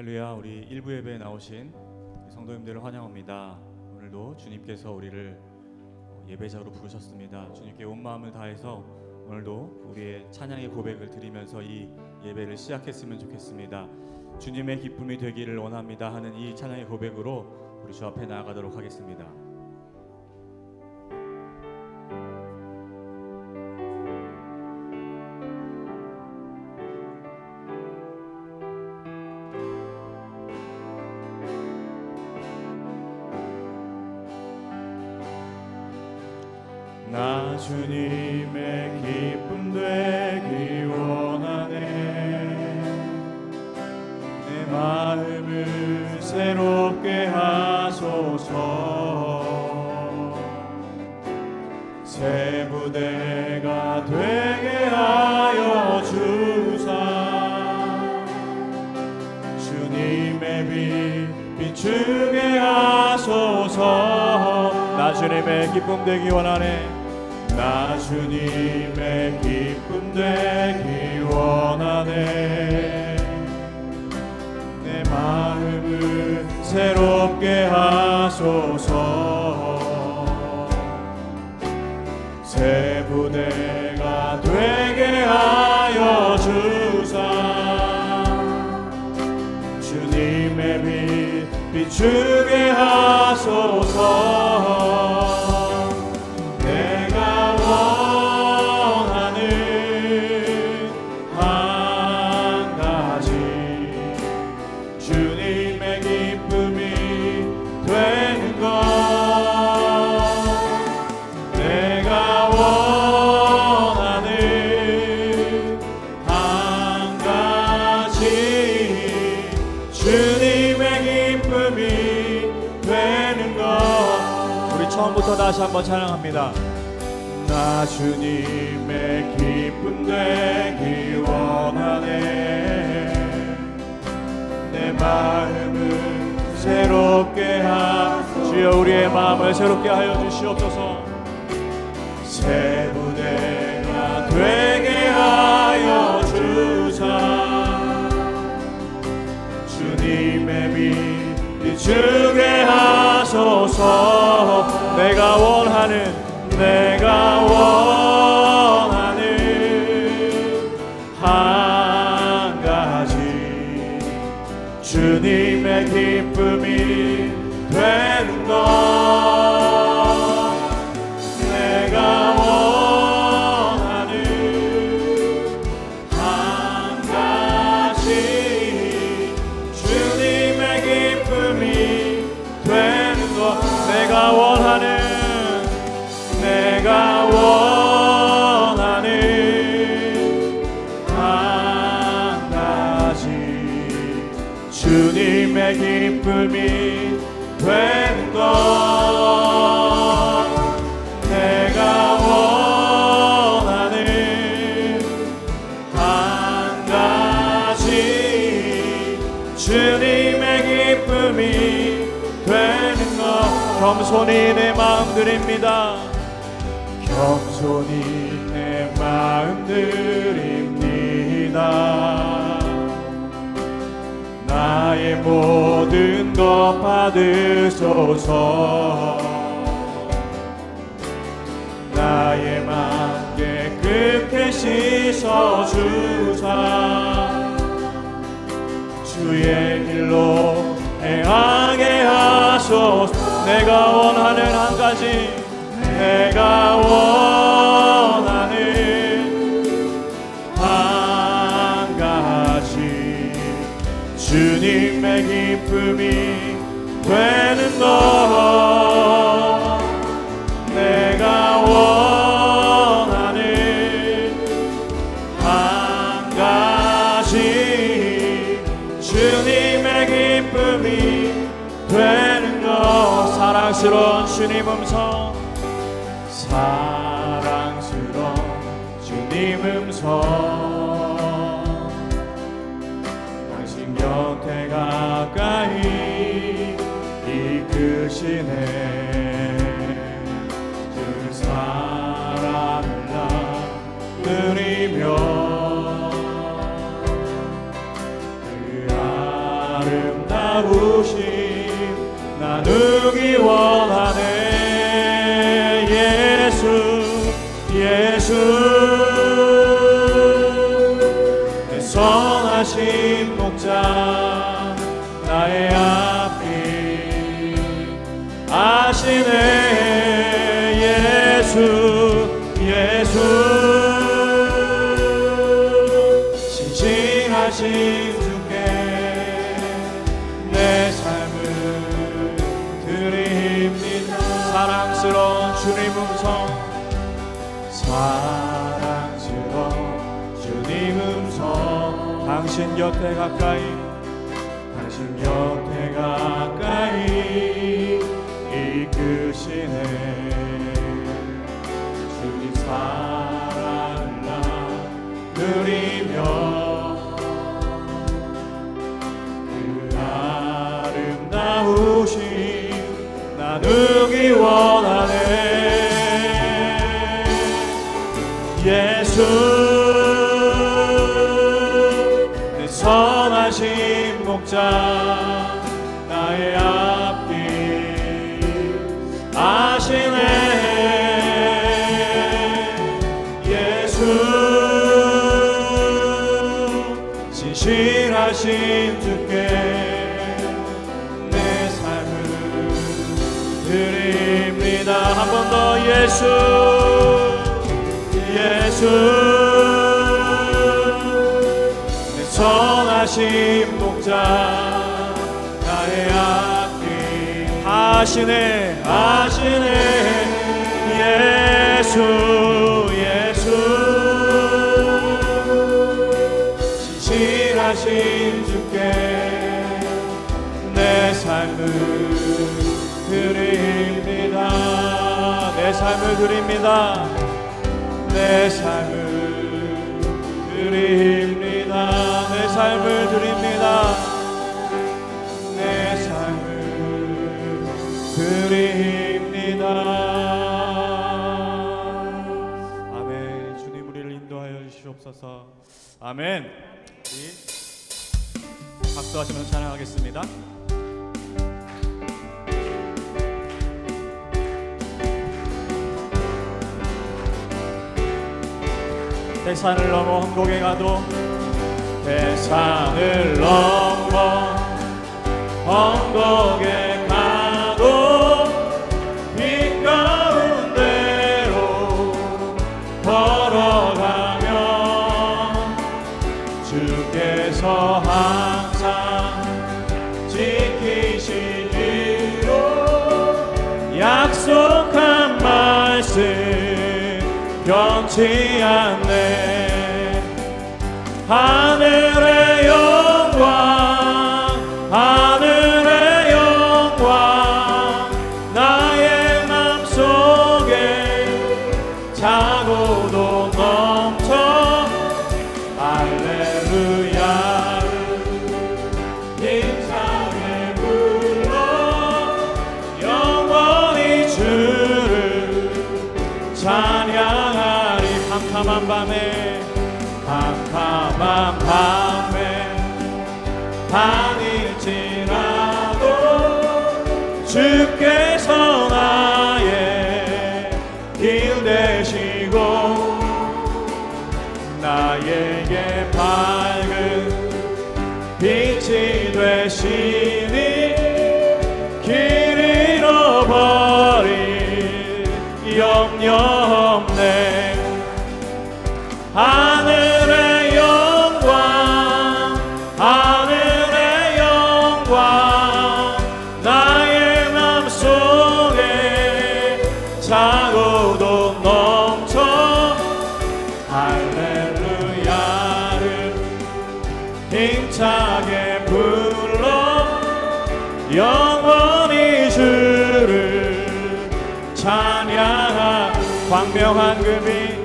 할렐루야. 우리 일부 예배에 나오신 성도님들을 환영합니다. 오늘도 주님께서 우리를 예배자로 부르셨습니다. 주님께 온 마음을 다해서 오늘도 우리의 찬양의 고백을 드리면서 이 예배를 시작했으면 좋겠습니다. 주님의 기쁨이 되기를 원합니다 하는 이 찬양의 고백으로 우리 주 앞에 나아가도록 하겠습니다. 나 주님의 기쁨 되기 원하네. 내 마음을 새롭게 하소서. 새 부대가 되게 하여 주사. 주님의 빛 비추게 하소서. 나 주님의 기쁨 되기 원하네. 나 주님의 기쁨 되기 원하네. 내 마음을 새롭게 하소서. 새 부대가 되게 하여 주사. 주님의 빛 비추게 하소서. 처음부터 다시 한번 찬양합니다. 나 주님의 기쁨 되기 원하네. 내 마음을 새롭게 주여 우리의 마음을 새롭게 하여 주시옵소서. 새 부대가 되게 하여 주사. 주님의 빛 비추게 하소서. 내가 원하는 한 가지 주님의 기쁨이 되는 것. 내가 원하는 한 가지 주님의 기쁨이 되는 것. 내가 원하는 한 가지 주님의 기쁨이 되는 것. 내가 원하는 한 가지 주님의 기쁨이 되는 것. 겸손히 내 마음 드립니다. 겸손히 내 마음 드립니다. 나의 모든 것 받으소서. 나의 맘 깨끗게 씻어주사. 주의 길로 행하게 하소서. 내가 원하는 한 가지, 내가 원하는 한 가지 주님의 기쁨이 되는 것. 내가 원하는 한 가지 주님의 기쁨이 되는 것. 사랑스러운 주님 음성, 사랑스러운 주님 음성. 당신 곁에 가까이 이끄시네. 그 사랑을 나누리며 그 선하신 목자 나의 앞길 아시네 예수 예수 신실하신 주께 내 삶을 드립니다. 사랑스러운 주님 음성 사랑스러운 주님 음성 당신 곁에 가까이 당신 곁에 가까이 이끄시네 주님 사랑을 나 누리며 그 아름다우신 나누기 원하네 예수 내 선하신 목자 나의 앞길 아시네 예수 신실하신 주께 내 삶을 드립니다. 한 번 더 예수 예수 내 선하신 목자 나의 앞길 아시네 아시네 예수 예수 신실하신 주께 내 삶을 드립니다. 내 삶을 드립니다. 내 삶을 드립니다. 내 삶을 드립니다. 내 삶을 드립니다. 아멘. 주님 우리를 인도하여 주시옵소서. 아멘. 우리 박수하시면서 찬양하겠습니다. 대산을 넘어 험곡에 가도 대산을 넘어 험곡에 가도 빛 가운데로 걸어가면 주께서 항상 지키시기로 약속한 말씀 변치 않네. 하늘의 영광 하늘의 영광 나의 맘속에 차고도 넘쳐 할렐루야를 힘차게 불러 영원히 주를 찬양하리. 캄캄한 밤에 캄캄한 밤에 밤일지라도 주께서 나의 길 되시고 나에게 밝은 빛이 되시니 길 잃어버릴 염려 없네. 하늘의 영광 하늘의 영광 나의 맘속에 차고도 넘쳐 할렐루야를 힘차게 불러 영원히 주를 찬양하. 광명한 그 빛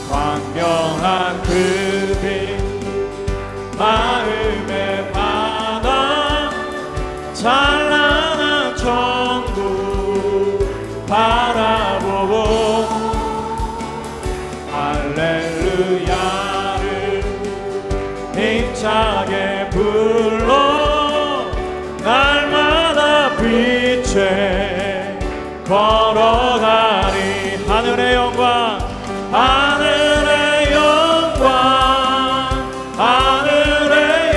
광명한 그 빛 마음의 바다 찬란한 천국 바라보고 할렐루야를 힘차게 불러 날마다 빛에 걸어가리. 하늘의 영광 하늘의 영광 하늘의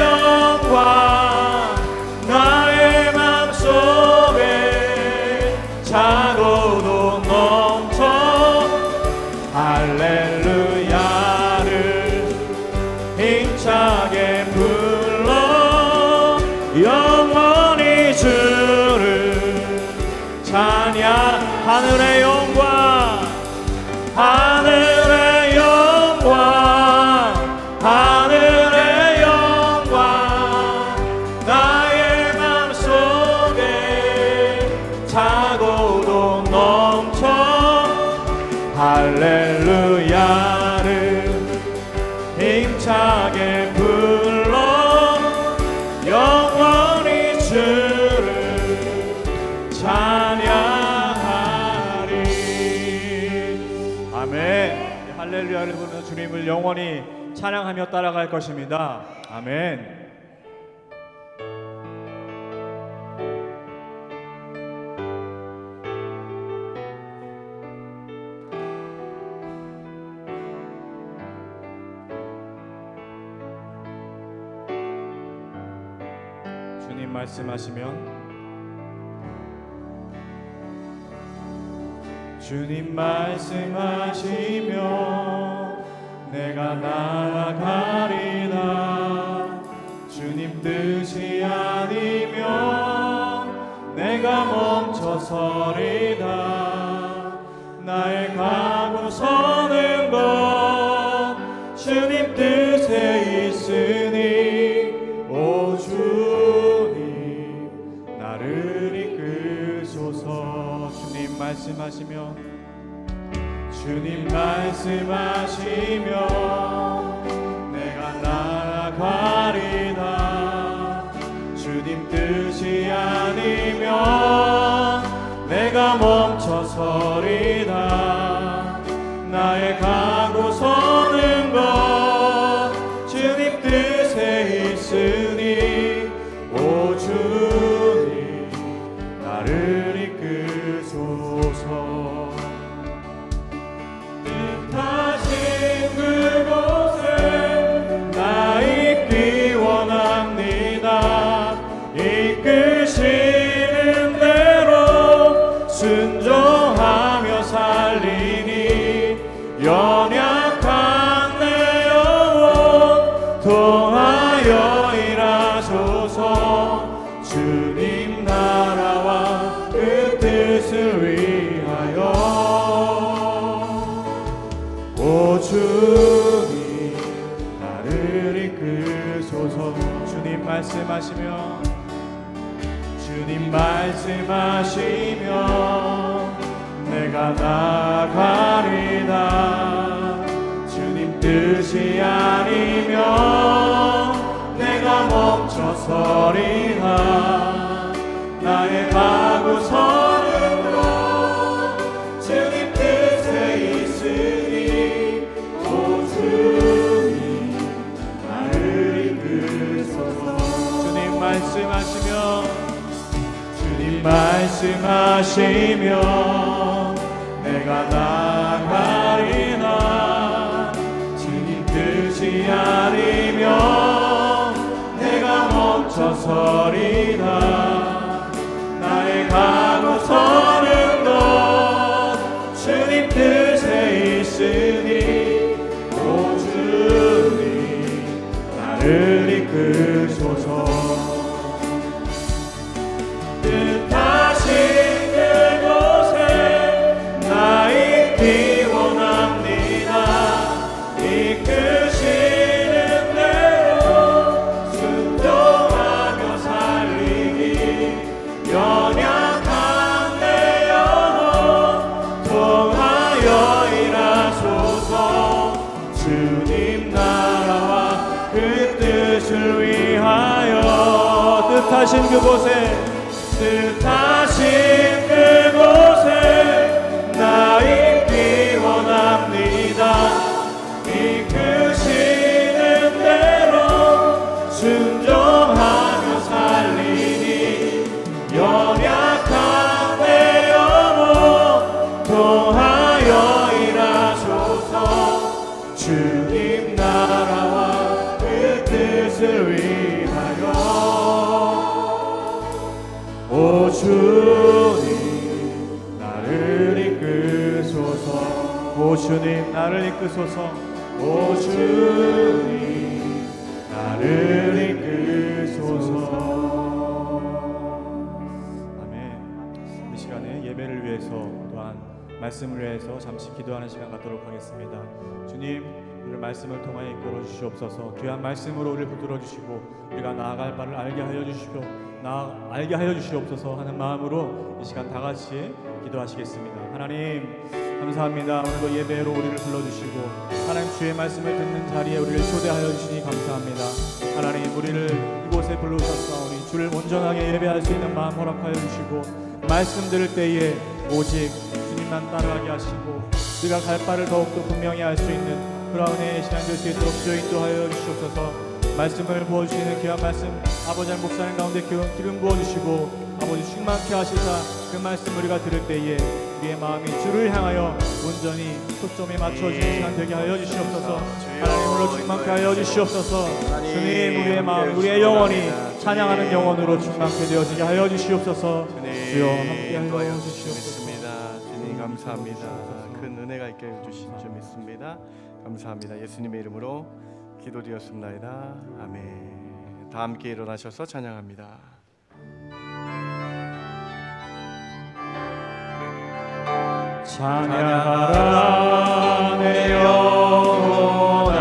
하늘의 영광, 하늘의 영광, 하늘의 영광, 나의 맘속에 차고도 넘쳐 할렐루야를 힘차게 불러 영원히 주를 찬양하리. 아멘. 할렐루야를 부르는 주님을 영원히 찬양하며 따라갈 것입니다. 아멘. 주님 말씀하시면, 주님 말씀하시면 내가 나아가리라. 주님 뜻이 아니면 내가 멈춰서리다. 나의 가고 서는 것 주님 뜻에 있으니 오 주님 나를 이끄소서. 주님 말씀하시면, 주님 말씀하시면 내가 나아가리다. 주님 뜻이 아니면 내가 멈춰서리다. 나의 가고 서는 것 주님 뜻에 있으니 오 주님 나를 이끄소서. 뜻하신 그곳에 나 있기 원합니다. 이끄시는 대로 순종하며 살리니 연약한 내 영혼 통하여 일하소서. 주님 나라와 그 뜻을 위하여 오 주님 나를 이끄소서. 주님 말씀하시면, 주님 말씀하시면 내가 나아가리다. 주님 뜻이 아니면 내가 멈춰서리다. 나의 가고 서는 것 주님 뜻에 있으니 오 주님 나를 이끄소서. 주님 말씀하시면, 주님 말씀하시면 내가 나아가리다. 주님 뜻이 아니면 내가 멈춰서리다. 나의 가고 서는 것 주님 뜻에 있으니 오 주님 나를 이끄소서. 뜻하신 그곳에 나 있기 원합니다. 이끄시는 대로 순종하며 살리기 연약한 내 영혼 통하여 일하소서. 주님 나라와 그 뜻을 위하여 뜻하신 그곳에, 뜻하신 그곳에 나 있기 원합니다. 이끄시는 대로 순종하며 살리니 연약한 내 영혼 통하여 일하소서. 주님 나라와 그 뜻을 위하여 오 주님 나를 이끄소서. 오 주님 나를 이끄소서. 오 주님 나를 이끄소서. 아멘. 이 시간에 예배를 위해서 또한 말씀을 위해서 잠시 기도하는 시간 갖도록 하겠습니다. 주님, 오늘 말씀을 통하여 이끌어 주시옵소서. 귀한 말씀으로 우리를 붙들어 주시고 우리가 나아갈 바를 알게 하여 주시고 알게 하여 주시옵소서 하는 마음으로 이 시간 다 같이 기도하시겠습니다. 하나님 감사합니다. 오늘도 예배로 우리를 불러주시고 하나님 주의 말씀을 듣는 자리에 우리를 초대하여 주시니 감사합니다. 하나님 우리를 이곳에 불러주셨사오니 주를 온전하게 예배할 수 있는 마음 허락하여 주시고 말씀 들을 때에 오직 주님만 따라가게 하시고 우리가 갈 바를 더욱더 분명히 알 수 있는 그러한 은혜의 시간 될 수 있도록 주여 인도하여 주시옵소서. 말씀을 부어주시는 귀한 말씀 아버지 목사님 가운데 기름 부어주시고 아버지 충만케 하시사 그 말씀 우리가 들을 때에 우리의 마음이 주를 향하여 온전히 초점이 맞춰지는 시간 되게 하여 주시옵소서. 하나님으로 충만케 하여 주시옵소서. 주님 우리의 마음 우리의 영혼이 찬양하는 영혼으로 충만케 되어지게 하여 주시옵소서. 주여 함께 하여 주시옵소서. 주님 감사합니다. 큰 은혜가 있게 해주신 줄 믿습니다. 감사합니다. 예수님의 이름으로 기도드렸습니다. 아멘. 다 함께 일어나셔서 찬양합니다. 찬양하라 내 영혼아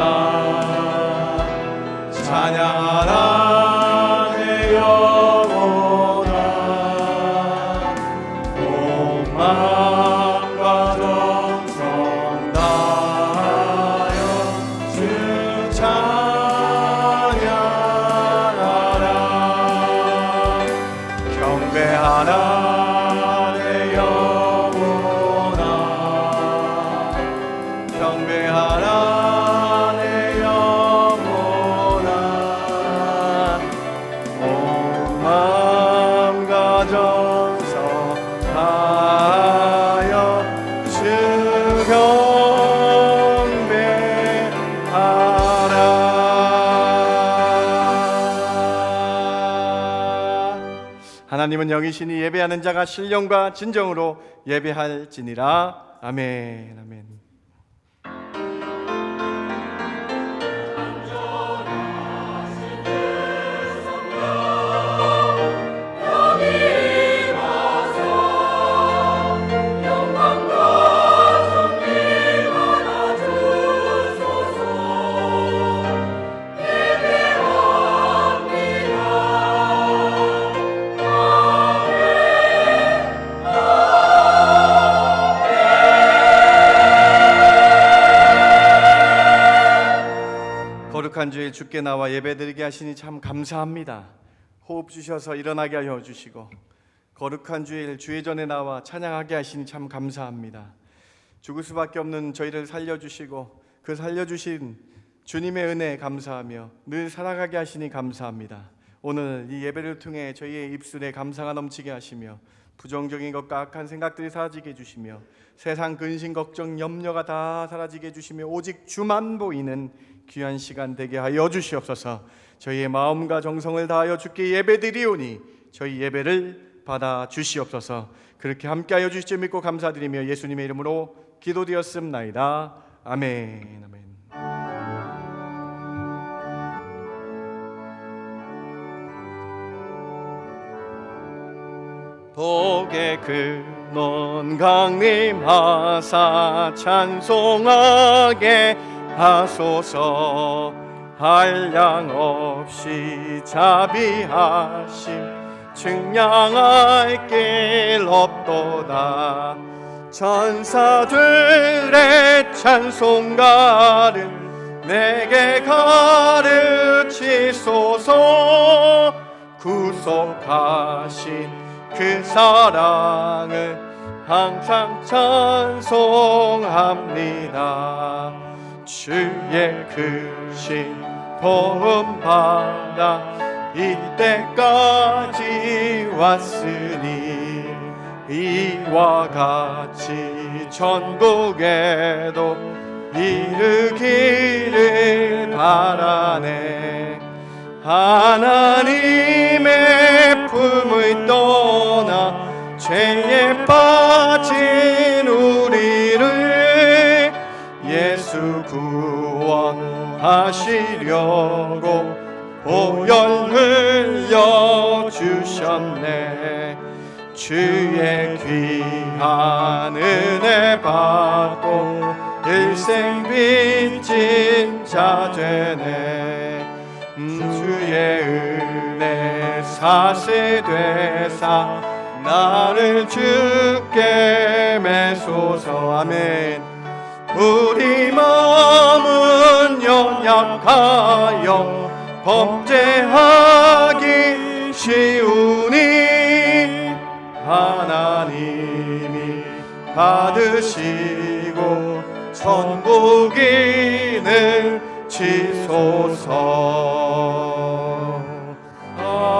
찬양하라 내 영혼아 온 마음과 정성 다하여 주 찬양하라 경배하라 하나님은 영이시니 예배하는 자가 신령과 진정으로 예배할지니라. 아멘. 아멘. 거룩한 주일 주께 나와 예배드리게 하시니 참 감사합니다. 호흡 주셔서 일어나게 하여 주시고 거룩한 주일 주의 전에 나와 찬양하게 하시니 참 감사합니다. 죽을 수밖에 없는 저희를 살려주시고 그 살려주신 주님의 은혜에 감사하며 늘 살아가게 하시니 감사합니다. 오늘 이 예배를 통해 저희의 입술에 감사가 넘치게 하시며 부정적인 것과 악한 생각들이 사라지게 해주시며 세상 근심 걱정 염려가 다 사라지게 해주시며 오직 주만 보이는 귀한 시간 되게 하여 주시옵소서. 저희의 마음과 정성을 다하여 주께 예배드리오니 저희 예배를 받아 주시옵소서. 그렇게 함께하여 주실 줄 믿고 감사드리며 예수님의 이름으로 기도드렸습나이다. 아멘. 아멘. 복의 근원 강림하사 찬송하게 하소서. 한량 없이 자비하심 증량할 길 없도다. 천사들의 찬송가를 내게 가르치소서. 구속하신 그 사랑을 항상 찬송합니다. 주의 크신 도움 받아 이때까지 왔으니 이와 같이 천국에도 이르기를 바라네. 하나님의 품을 떠나 죄에 빠진 우리를 예수 구원하시려고 보혈 흘려 주셨네. 주의 귀한 은혜 받고 일생 빚진 자 되네. 주의 은혜 사세 되사 나를 주께 매소서. 아멘. 우리 마음은 연약하여 범죄하기 쉬우니 하나님이 받으시고 천국인을 치소서. 아멘.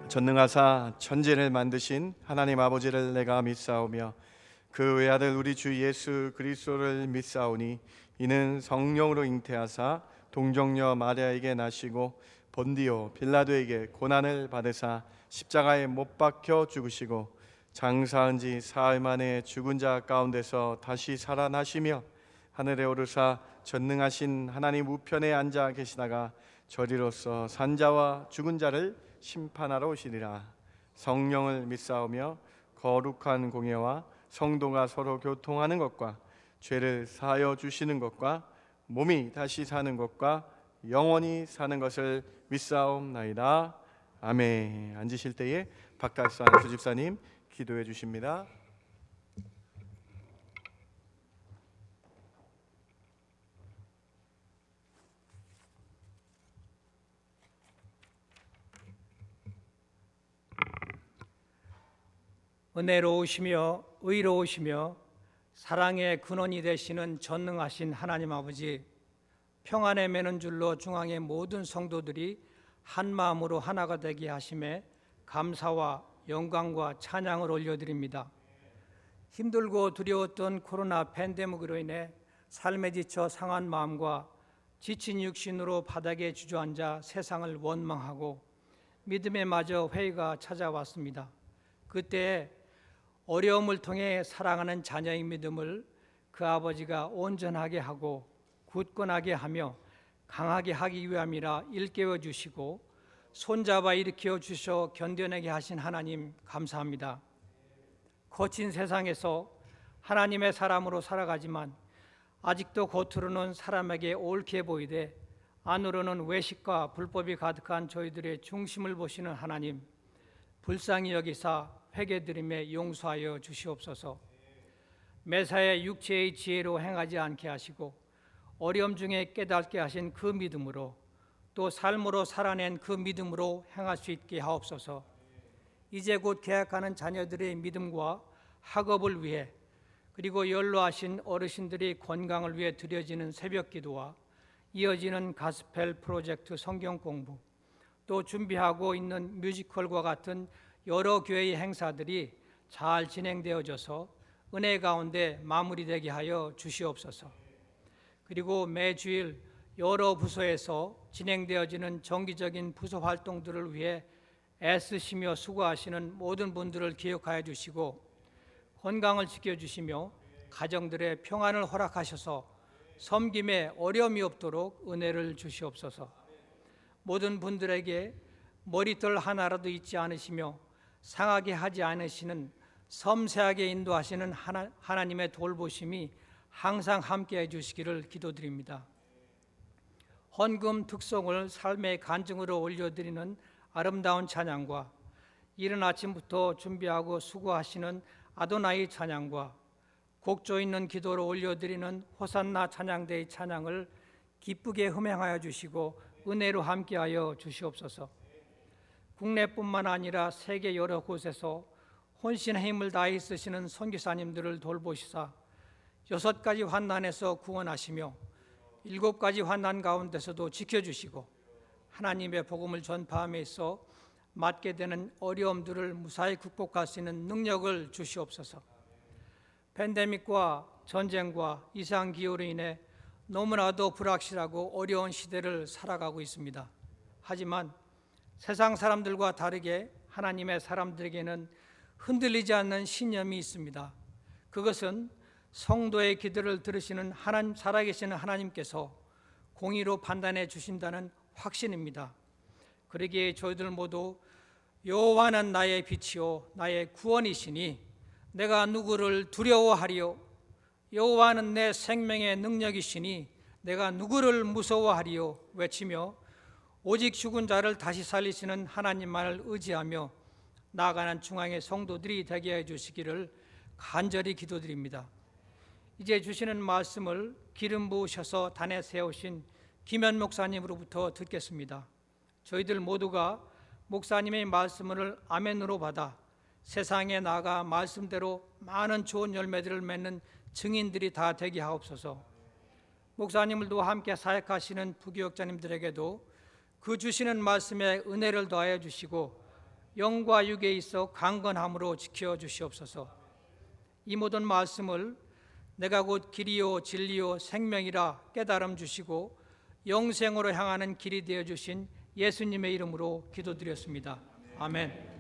전능하사 천지를 만드신 하나님 아버지를 내가 믿사오며 그 외아들 우리 주 예수 그리스도를 믿사오니 이는 성령으로 잉태하사 동정녀 마리아에게 나시고 본디오 빌라도에게 고난을 받으사 십자가에 못 박혀 죽으시고 장사한 지 사흘 만에 죽은 자 가운데서 다시 살아나시며 하늘에 오르사 전능하신 하나님 우편에 앉아 계시다가 저리로서 산자와 죽은 자를 심판하러 오시리라. 성령을 믿사오며 거룩한 공예와 성도가 서로 교통하는 것과 죄를 사하여 주시는 것과 몸이 다시 사는 것과 영원히 사는 것을 믿사옵나이다. 아멘. 앉으실 때에 박달수 안수 집사님 기도해 주십니다. 은혜로우시며 의로우시며 사랑의 근원이 되시는 전능하신 하나님 아버지, 평안에 매는 줄로 중앙의 모든 성도들이 한 마음으로 하나가 되게 하심에 감사와 영광과 찬양을 올려드립니다. 힘들고 두려웠던 코로나 팬데믹으로 인해 삶에 지쳐 상한 마음과 지친 육신으로 바닥에 주저앉아 세상을 원망하고 믿음에 마저 회의가 찾아왔습니다. 그때 어려움을 통해 사랑하는 자녀의 믿음을 그 아버지가 온전하게 하고 굳건하게 하며 강하게 하기 위함이라 일깨워 주시고 손잡아 일으켜 주셔 견뎌내게 하신 하나님 감사합니다. 거친 세상에서 하나님의 사람으로 살아가지만 아직도 겉으로는 사람에게 옳게 보이되 안으로는 외식과 불법이 가득한 저희들의 중심을 보시는 하나님, 불쌍히 여기사 회개드림에 용서하여 주시옵소서. 매사에 육체의 지혜로 행하지 않게 하시고 어려움 중에 깨닫게 하신 그 믿음으로 또 삶으로 살아낸 그 믿음으로 행할 수 있게 하옵소서. 이제 곧 개학하는 자녀들의 믿음과 학업을 위해 그리고 연로하신 어르신들의 건강을 위해 드려지는 새벽 기도와 이어지는 가스펠 프로젝트 성경 공부, 또 준비하고 있는 뮤지컬과 같은 여러 교회의 행사들이 잘 진행되어져서 은혜 가운데 마무리되게 하여 주시옵소서. 그리고 매주일 여러 부서에서 진행되어지는 정기적인 부서 활동들을 위해 애쓰시며 수고하시는 모든 분들을 기억하여 주시고 건강을 지켜주시며 가정들의 평안을 허락하셔서 섬김에 어려움이 없도록 은혜를 주시옵소서. 모든 분들에게 머리털 하나라도 잊지 않으시며 상하게 하지 않으시는 섬세하게 인도하시는 하나님의 돌보심이 항상 함께해 주시기를 기도드립니다. 헌금 특송을 삶의 간증으로 올려드리는 아름다운 찬양과 이른 아침부터 준비하고 수고하시는 아도나이 찬양과 곡조 있는 기도로 올려드리는 호산나 찬양대의 찬양을 기쁘게 흠행하여 주시고 은혜로 함께하여 주시옵소서. 국내뿐만 아니라 세계 여러 곳에서 혼신의 힘을 다해 쓰시는 선교사님들을 돌보시사 6가지 환난에서 구원하시며 7가지 환난 가운데서도 지켜주시고 하나님의 복음을 전파함에 있어 맞게 되는 어려움들을 무사히 극복할 수 있는 능력을 주시옵소서. 팬데믹과 전쟁과 이상기후로 인해 너무나도 불확실하고 어려운 시대를 살아가고 있습니다. 하지만 세상 사람들과 다르게 하나님의 사람들에게는 흔들리지 않는 신념이 있습니다. 그것은 성도의 기도를 들으시는 살아계시는 하나님께서 공의로 판단해 주신다는 확신입니다. 그러기에 저희들 모두 여호와는 나의 빛이요 나의 구원이시니 내가 누구를 두려워하리요? 여호와는 내 생명의 능력이시니 내가 누구를 무서워하리요? 외치며 오직 죽은 자를 다시 살리시는 하나님만을 의지하며 나아가는 중앙의 성도들이 되게 해주시기를 간절히 기도드립니다. 이제 주시는 말씀을 기름 부으셔서 단에 세우신 김현 목사님으로부터 듣겠습니다. 저희들 모두가 목사님의 말씀을 아멘으로 받아 세상에 나가 말씀대로 많은 좋은 열매들을 맺는 증인들이 다 되게 하옵소서. 목사님들도 함께 사역하시는 부교역자님들에게도 그 주시는 말씀에 은혜를 더하여 주시고 영과 육에 있어 강건함으로 지켜 주시옵소서. 이 모든 말씀을 내가 곧 길이요 진리요 생명이라 깨달음 주시고 영생으로 향하는 길이 되어 주신 예수님의 이름으로 기도드렸습니다. 아멘.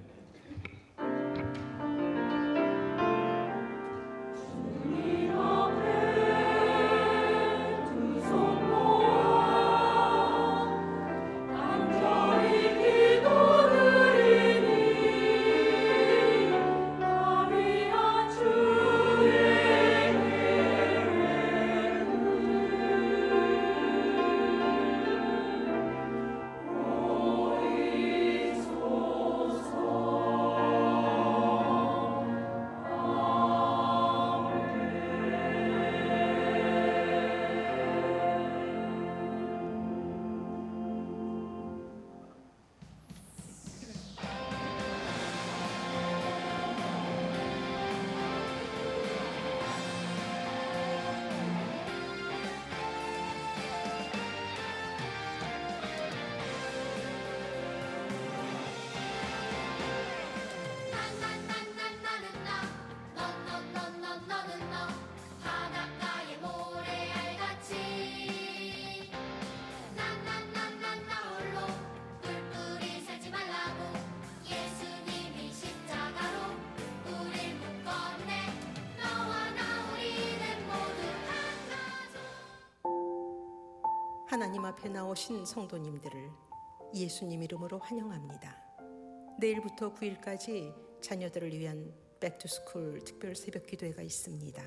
하나님 앞에 나오신 성도님들을 예수님 이름으로 환영합니다. 내일부터 9일까지 자녀들을 위한 백투스쿨 특별 새벽 기도회가 있습니다.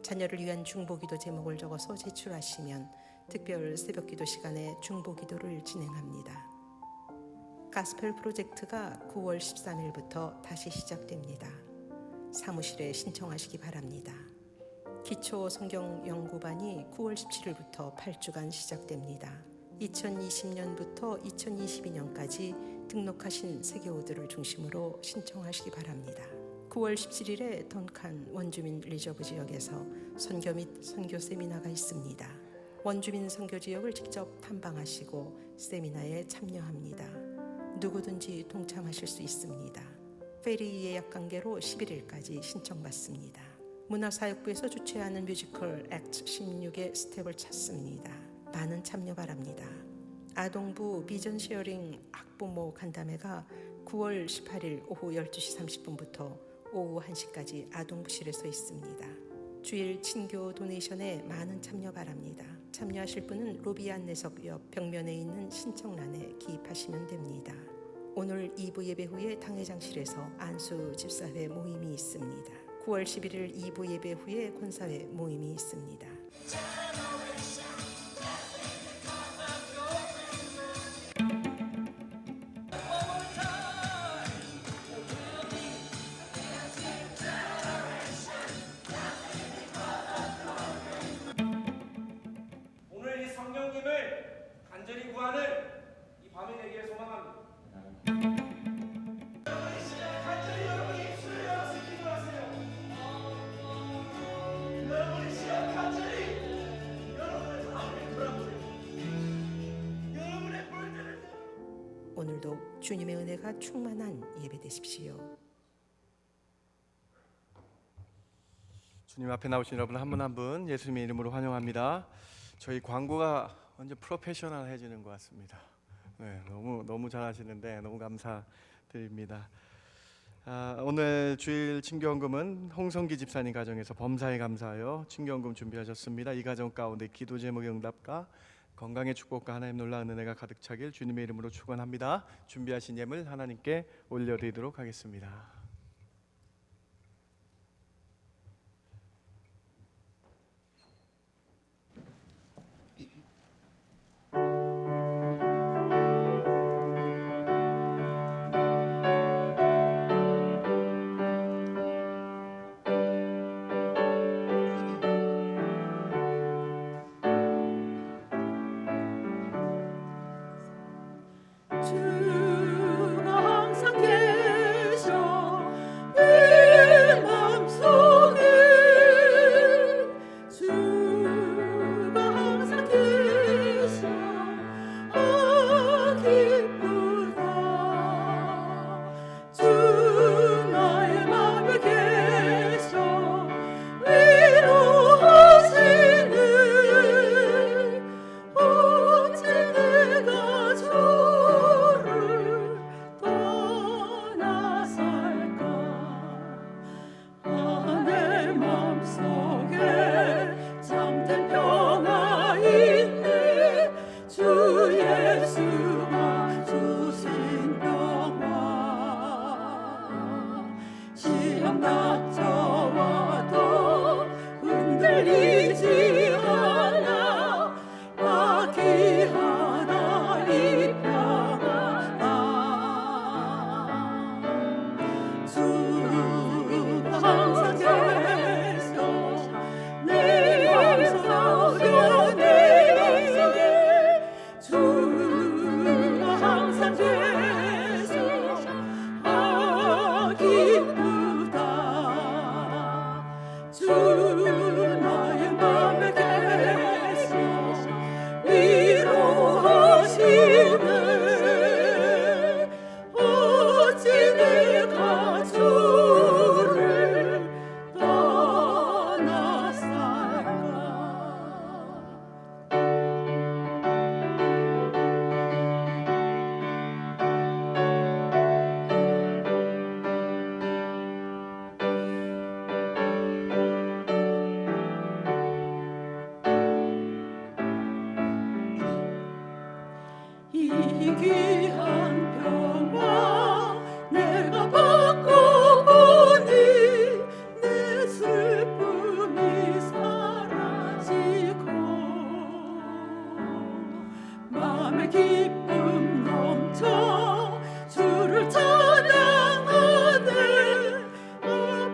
자녀를 위한 중보기도 제목을 적어서 제출하시면 특별 새벽 기도 시간에 중보기도를 진행합니다. 가스펠 프로젝트가 9월 13일부터 다시 시작됩니다. 사무실에 신청하시기 바랍니다. 기초 성경 연구반이 9월 17일부터 8주간 시작됩니다. 2020년부터 2022년까지 등록하신 세계호들을 중심으로 신청하시기 바랍니다. 9월 17일에 던칸 원주민 리저브 지역에서 선교 및 선교 세미나가 있습니다. 원주민 선교 지역을 직접 탐방하시고 세미나에 참여합니다. 누구든지 동참하실 수 있습니다. 페리 예약 관계로 11일까지 신청받습니다. 문화사역부에서 주최하는 뮤지컬 액트 16의 스텝을 찾습니다. 많은 참여 바랍니다. 아동부 비전 쉐어링 학부모 간담회가 9월 18일 오후 12시 30분부터 오후 1시까지 아동부실에서 있습니다. 주일 친교 도네이션에 많은 참여 바랍니다. 참여하실 분은 로비 안내석 옆 벽면에 있는 신청란에 기입하시면 됩니다. 오늘 2부 예배 후에 당회장실에서 안수 집사회 모임이 있습니다. 9월 11일 2부 예배 후에 권사회 모임이 있습니다. 오늘 이 성령님을 간절히 구하는 이 밤이 되기를 소망합니다. 간절히 여러분 입술을 열어서 기도하세요. 여러분이 간절히 여러분의 마음을 돌아보세요. 여러분의 뿔들을 오늘도 주님의 은혜가 충만한 예배 되십시오. 주님 앞에 나오신 여러분 한 분 한 분 예수님의 이름으로 환영합니다. 저희 광고가 완전 프로페셔널해지는 것 같습니다. 네, 너무 잘하시는데 너무 감사드립니다. 오늘 주일 친교헌금은 홍성기 집사님 가정에서 범사에 감사하여 친교헌금 준비하셨습니다. 이 가정 가운데 기도 제목의 응답과 건강의 축복과 하나님 놀라운 은혜가 가득 차길 주님의 이름으로 축원합니다. 준비하신 예물 하나님께 올려드리도록 하겠습니다. 주가 항상 계셔 내 맘속에 주가 항상 계셔 기쁘다 주 나의 맘에 계셔 위로하시네 어찌 내가 주를 떠나 살까 내 맘속에 참된 평화 있네 주 예수가 주신 평화 시험 닥쳐와도 흔들리지 않아 아기하다 이 평화가 주가 항상 계셔 내 맘속에 내 맘속에 주가 항상 계셔 기쁘다 주 나의 맘에 계셔 위로하시네 어찌 내가 주를 떠나 살까 이 귀한 평화 내가 받고 보니 내 슬픔이 사라지고 마음의 기쁨 넘쳐 주를 찬양하네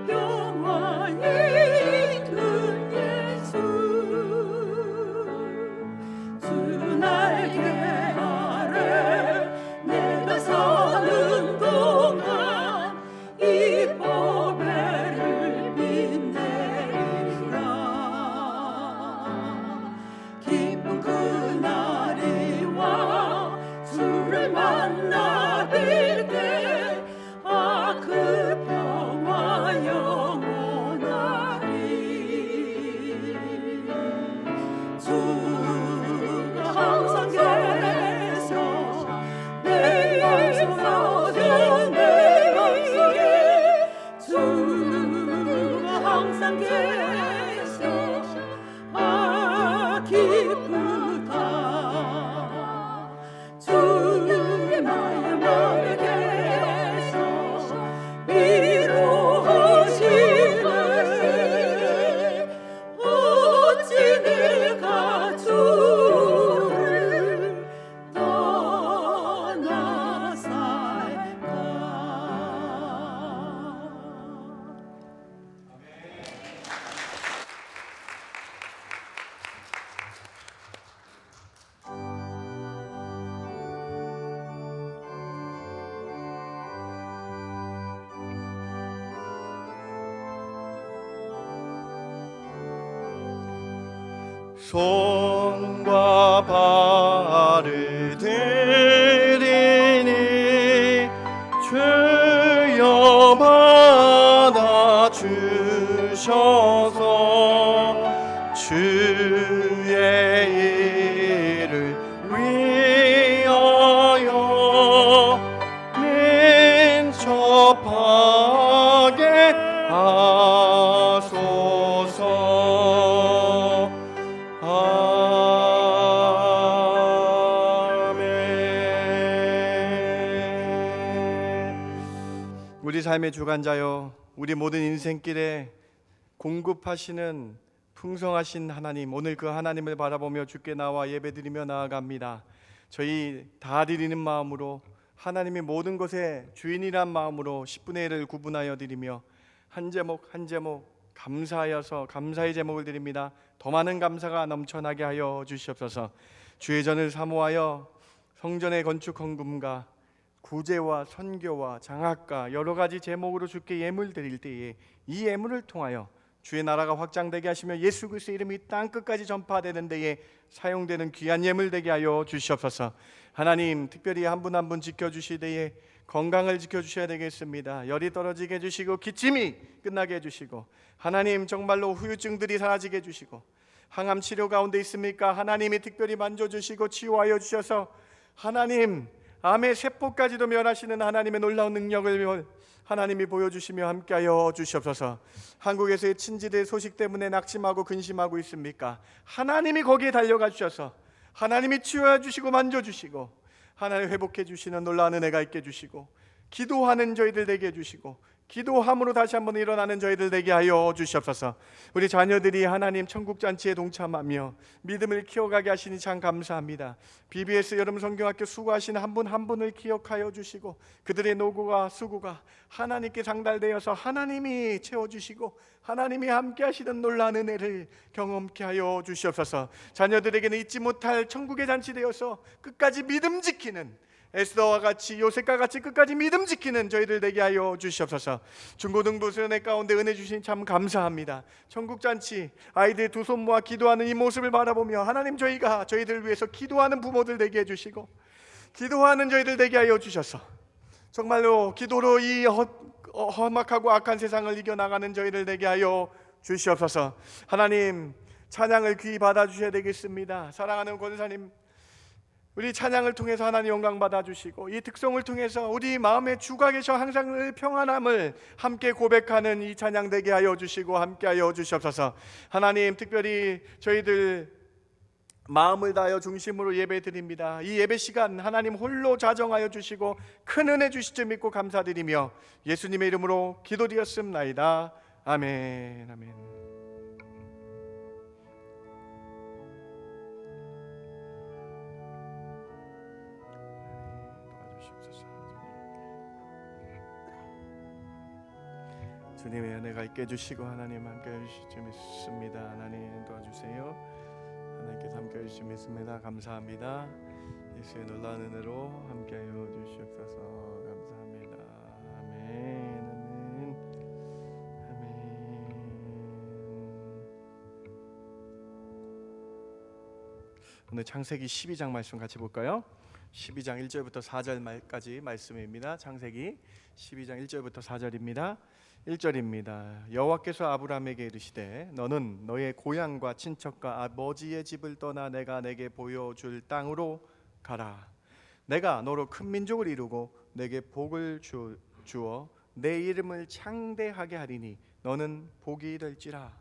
평화의 큰 예수 주 날개 아래 내가 사는 동안 이 보배를 빛내리라 기쁜 그날이 와 주를 만나 뵐 때 아 그 평화 영원하리 주가 항상 계셔 내 맘속에 내 맘속에 주가 항상 계셔 기쁘다 주 나의 맘에 계셔 위로하시네 어찌 내가 주를 떠나 살까 손과 발을 들이니 주여 받아 주셔서 주의 일을 위하여 민첩하게 하소서. 아멘. 우리 삶의 주관자여, 우리 모든 인생길에 공급하시는 풍성하신 하나님, 오늘 그 하나님을 바라보며 주께 나와 예배드리며 나아갑니다. 저희 다 드리는 마음으로 하나님이 모든 것의 주인이란 마음으로 10분의 1을 구분하여 드리며 한 제목 한 제목 감사하여서 감사의 제목을 드립니다. 더 많은 감사가 넘쳐나게 하여 주시옵소서. 주의 전을 사모하여 성전의 건축 헌금과 구제와 선교와 장학과 여러 가지 제목으로 주께 예물 드릴 때에 이 예물을 통하여 주의 나라가 확장되게 하시며 예수 그리스도의 이름이 땅 끝까지 전파되는 데에 사용되는 귀한 예물 되게 하여 주시옵소서. 하나님, 특별히 한 분 한 분 지켜주시되에 건강을 지켜주셔야 되겠습니다. 열이 떨어지게 해주시고 기침이 끝나게 해주시고, 하나님 정말로 후유증들이 사라지게 해주시고, 항암 치료 가운데 있습니까? 하나님이 특별히 만져주시고 치유하여 주셔서 하나님 암의 세포까지도 멸하시는 하나님의 놀라운 능력을 하나님이 보여주시며 함께하여 주시옵소서. 한국에서의 친지들 소식 때문에 낙심하고 근심하고 있습니까? 하나님이 거기에 달려가 주셔서 하나님이 치유해 주시고 만져주시고 하나님 회복해 주시는 놀라운 은혜가 있게 해주시고, 기도하는 저희들 되게 해주시고 기도함으로 다시 한번 일어나는 저희들 되게 하여 주시옵소서. 우리 자녀들이 하나님 천국잔치에 동참하며 믿음을 키워가게 하시니 참 감사합니다. BBS 여름 성경학교 수고하시는 한 분 한 분을 기억하여 주시고 그들의 노고가 수고가 하나님께 상달되어서 하나님이 채워주시고 하나님이 함께 하시는 놀라운 은혜를 경험케 하여 주시옵소서. 자녀들에게는 잊지 못할 천국의 잔치 되어서 끝까지 믿음 지키는, 에스더와 같이 요셉과 같이 끝까지 믿음 지키는 저희들 되게 하여 주시옵소서. 중고등부 수련회 가운데 은혜 주신 참 감사합니다. 천국잔치 아이들 두 손 모아 기도하는 이 모습을 바라보며 하나님 저희가 저희들을 위해서 기도하는 부모들 되게 해주시고 기도하는 저희들 되게 하여 주셔서 정말로 기도로 이 험악하고 악한 세상을 이겨나가는 저희들 되게 하여 주시옵소서. 하나님 찬양을 귀히 받아주셔야 되겠습니다. 사랑하는 권사님, 우리 찬양을 통해서 하나님 영광 받아주시고 이 특성을 통해서 우리 마음에 주가 계셔 항상 늘 평안함을 함께 고백하는 이 찬양 되게 하여 주시고 함께 하여 주시옵소서. 하나님 특별히 저희들 마음을 다하여 중심으로 예배 드립니다. 이 예배 시간 하나님 홀로 자정하여 주시고 큰 은혜 주실 줄 믿고 감사드리며 예수님의 이름으로 기도드렸습나이다. 아멘. 아멘. 주님의 은혜가 있게 해주시고 하나님 함께 해주실 줄 믿습니다. 하나님 도와주세요. 하나님께서 함께 해주실 줄 믿습니다. 감사합니다. 예수의 놀라운 은혜로 함께 하여 주시옵소서. 감사합니다. 아멘. 아멘. 아멘. 오늘 창세기 12장 말씀 같이 볼까요? 12장 1절부터 4절까지 말씀입니다. 창세기 12장 1절부터 4절입니다. 1절입니다. 여호와께서 아브라함에게 이르시되 너는 너의 고향과 친척과 아버지의 집을 떠나 내가 내게 보여줄 땅으로 가라. 내가 너로 큰 민족을 이루고 내게 복을 주어 내 이름을 창대하게 하리니 너는 복이 될지라.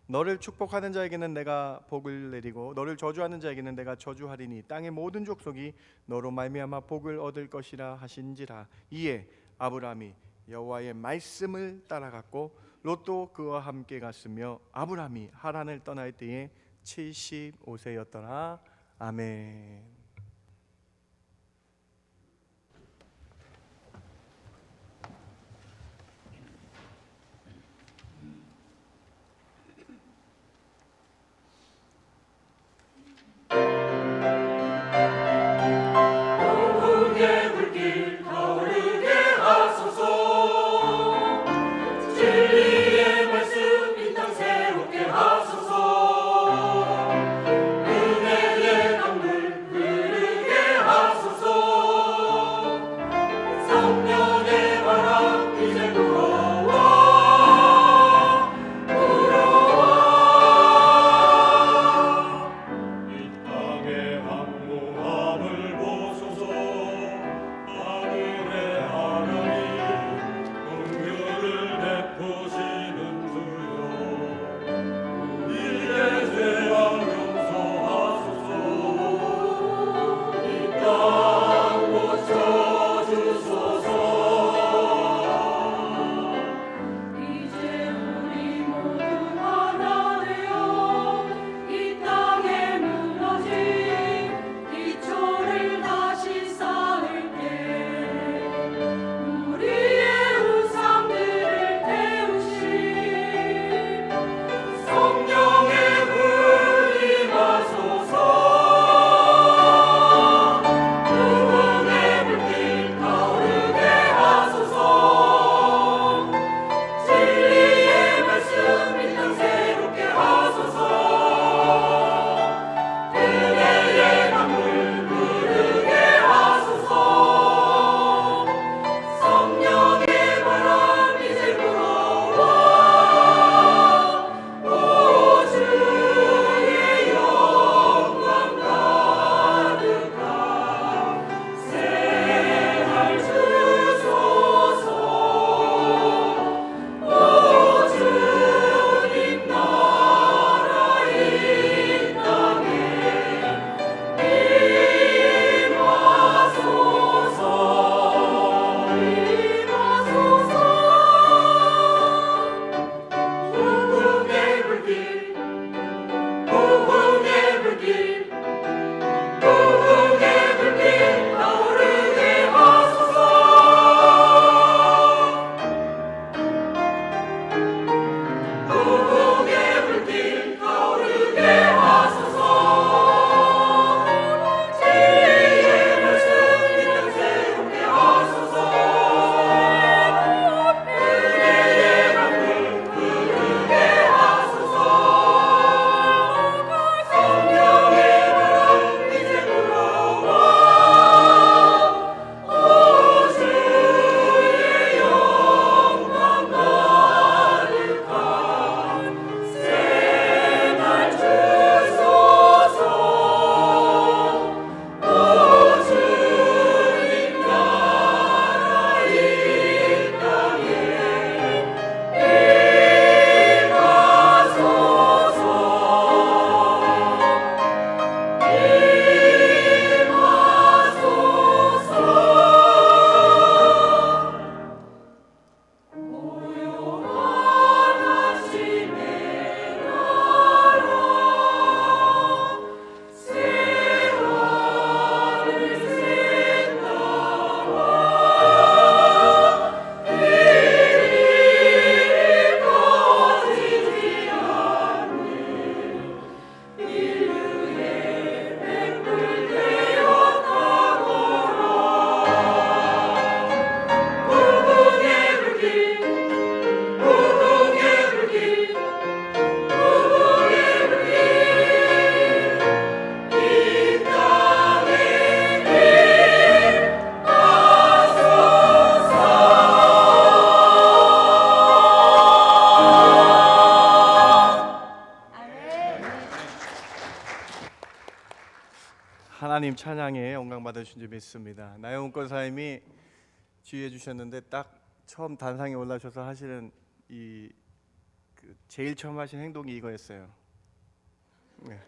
너를 축복하는 자에게는 내가 복을 내리고 너를 저주하는 자에게는 내가 저주하리니 땅의 모든 족속이 너로 말미암아 복을 얻을 것이라 하신지라. 이에 아브라함이 여호와의 말씀을 따라갔고 롯도 그와 함께 갔으며 아브라함이 하란을 떠날 때에 75세였더라. 아멘. 은혜의 강물 하나님 찬양에 영광 받으신 줄 믿습니다. 나영훈 권사님이 지휘해 주셨는데 딱 처음 단상에 올라셔서 하시는 제일 처음 하신 행동이 이거였어요. 네.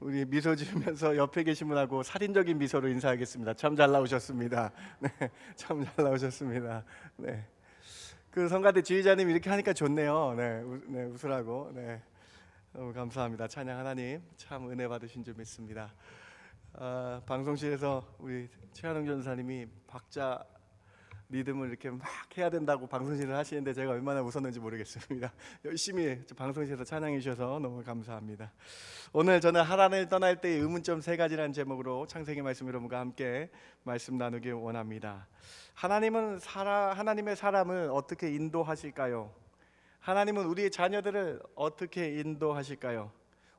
우리 미소 지으면서 옆에 계신 분하고 살인적인 미소로 인사하겠습니다. 참 잘 나오셨습니다. 네, 참 잘 나오셨습니다. 네, 그 성가대 지휘자님 이렇게 하니까 좋네요. 네, 웃으라고. 네, 너무 감사합니다. 찬양 하나님 참 은혜 받으신 줄 믿습니다. 방송실에서 우리 최한웅 전사님이 박자 리듬을 이렇게 막 해야 된다고 방송실을 하시는데 제가 얼마나 웃었는지 모르겠습니다. 열심히 방송실에서 찬양해 주셔서 너무 감사합니다. 오늘 저는 하나님을 떠날 때의 의문점 3가지라는 제목으로 창세기 말씀 여러분과 함께 말씀 나누기 원합니다. 하나님의 사람을 어떻게 인도하실까요? 하나님은 우리의 자녀들을 어떻게 인도하실까요?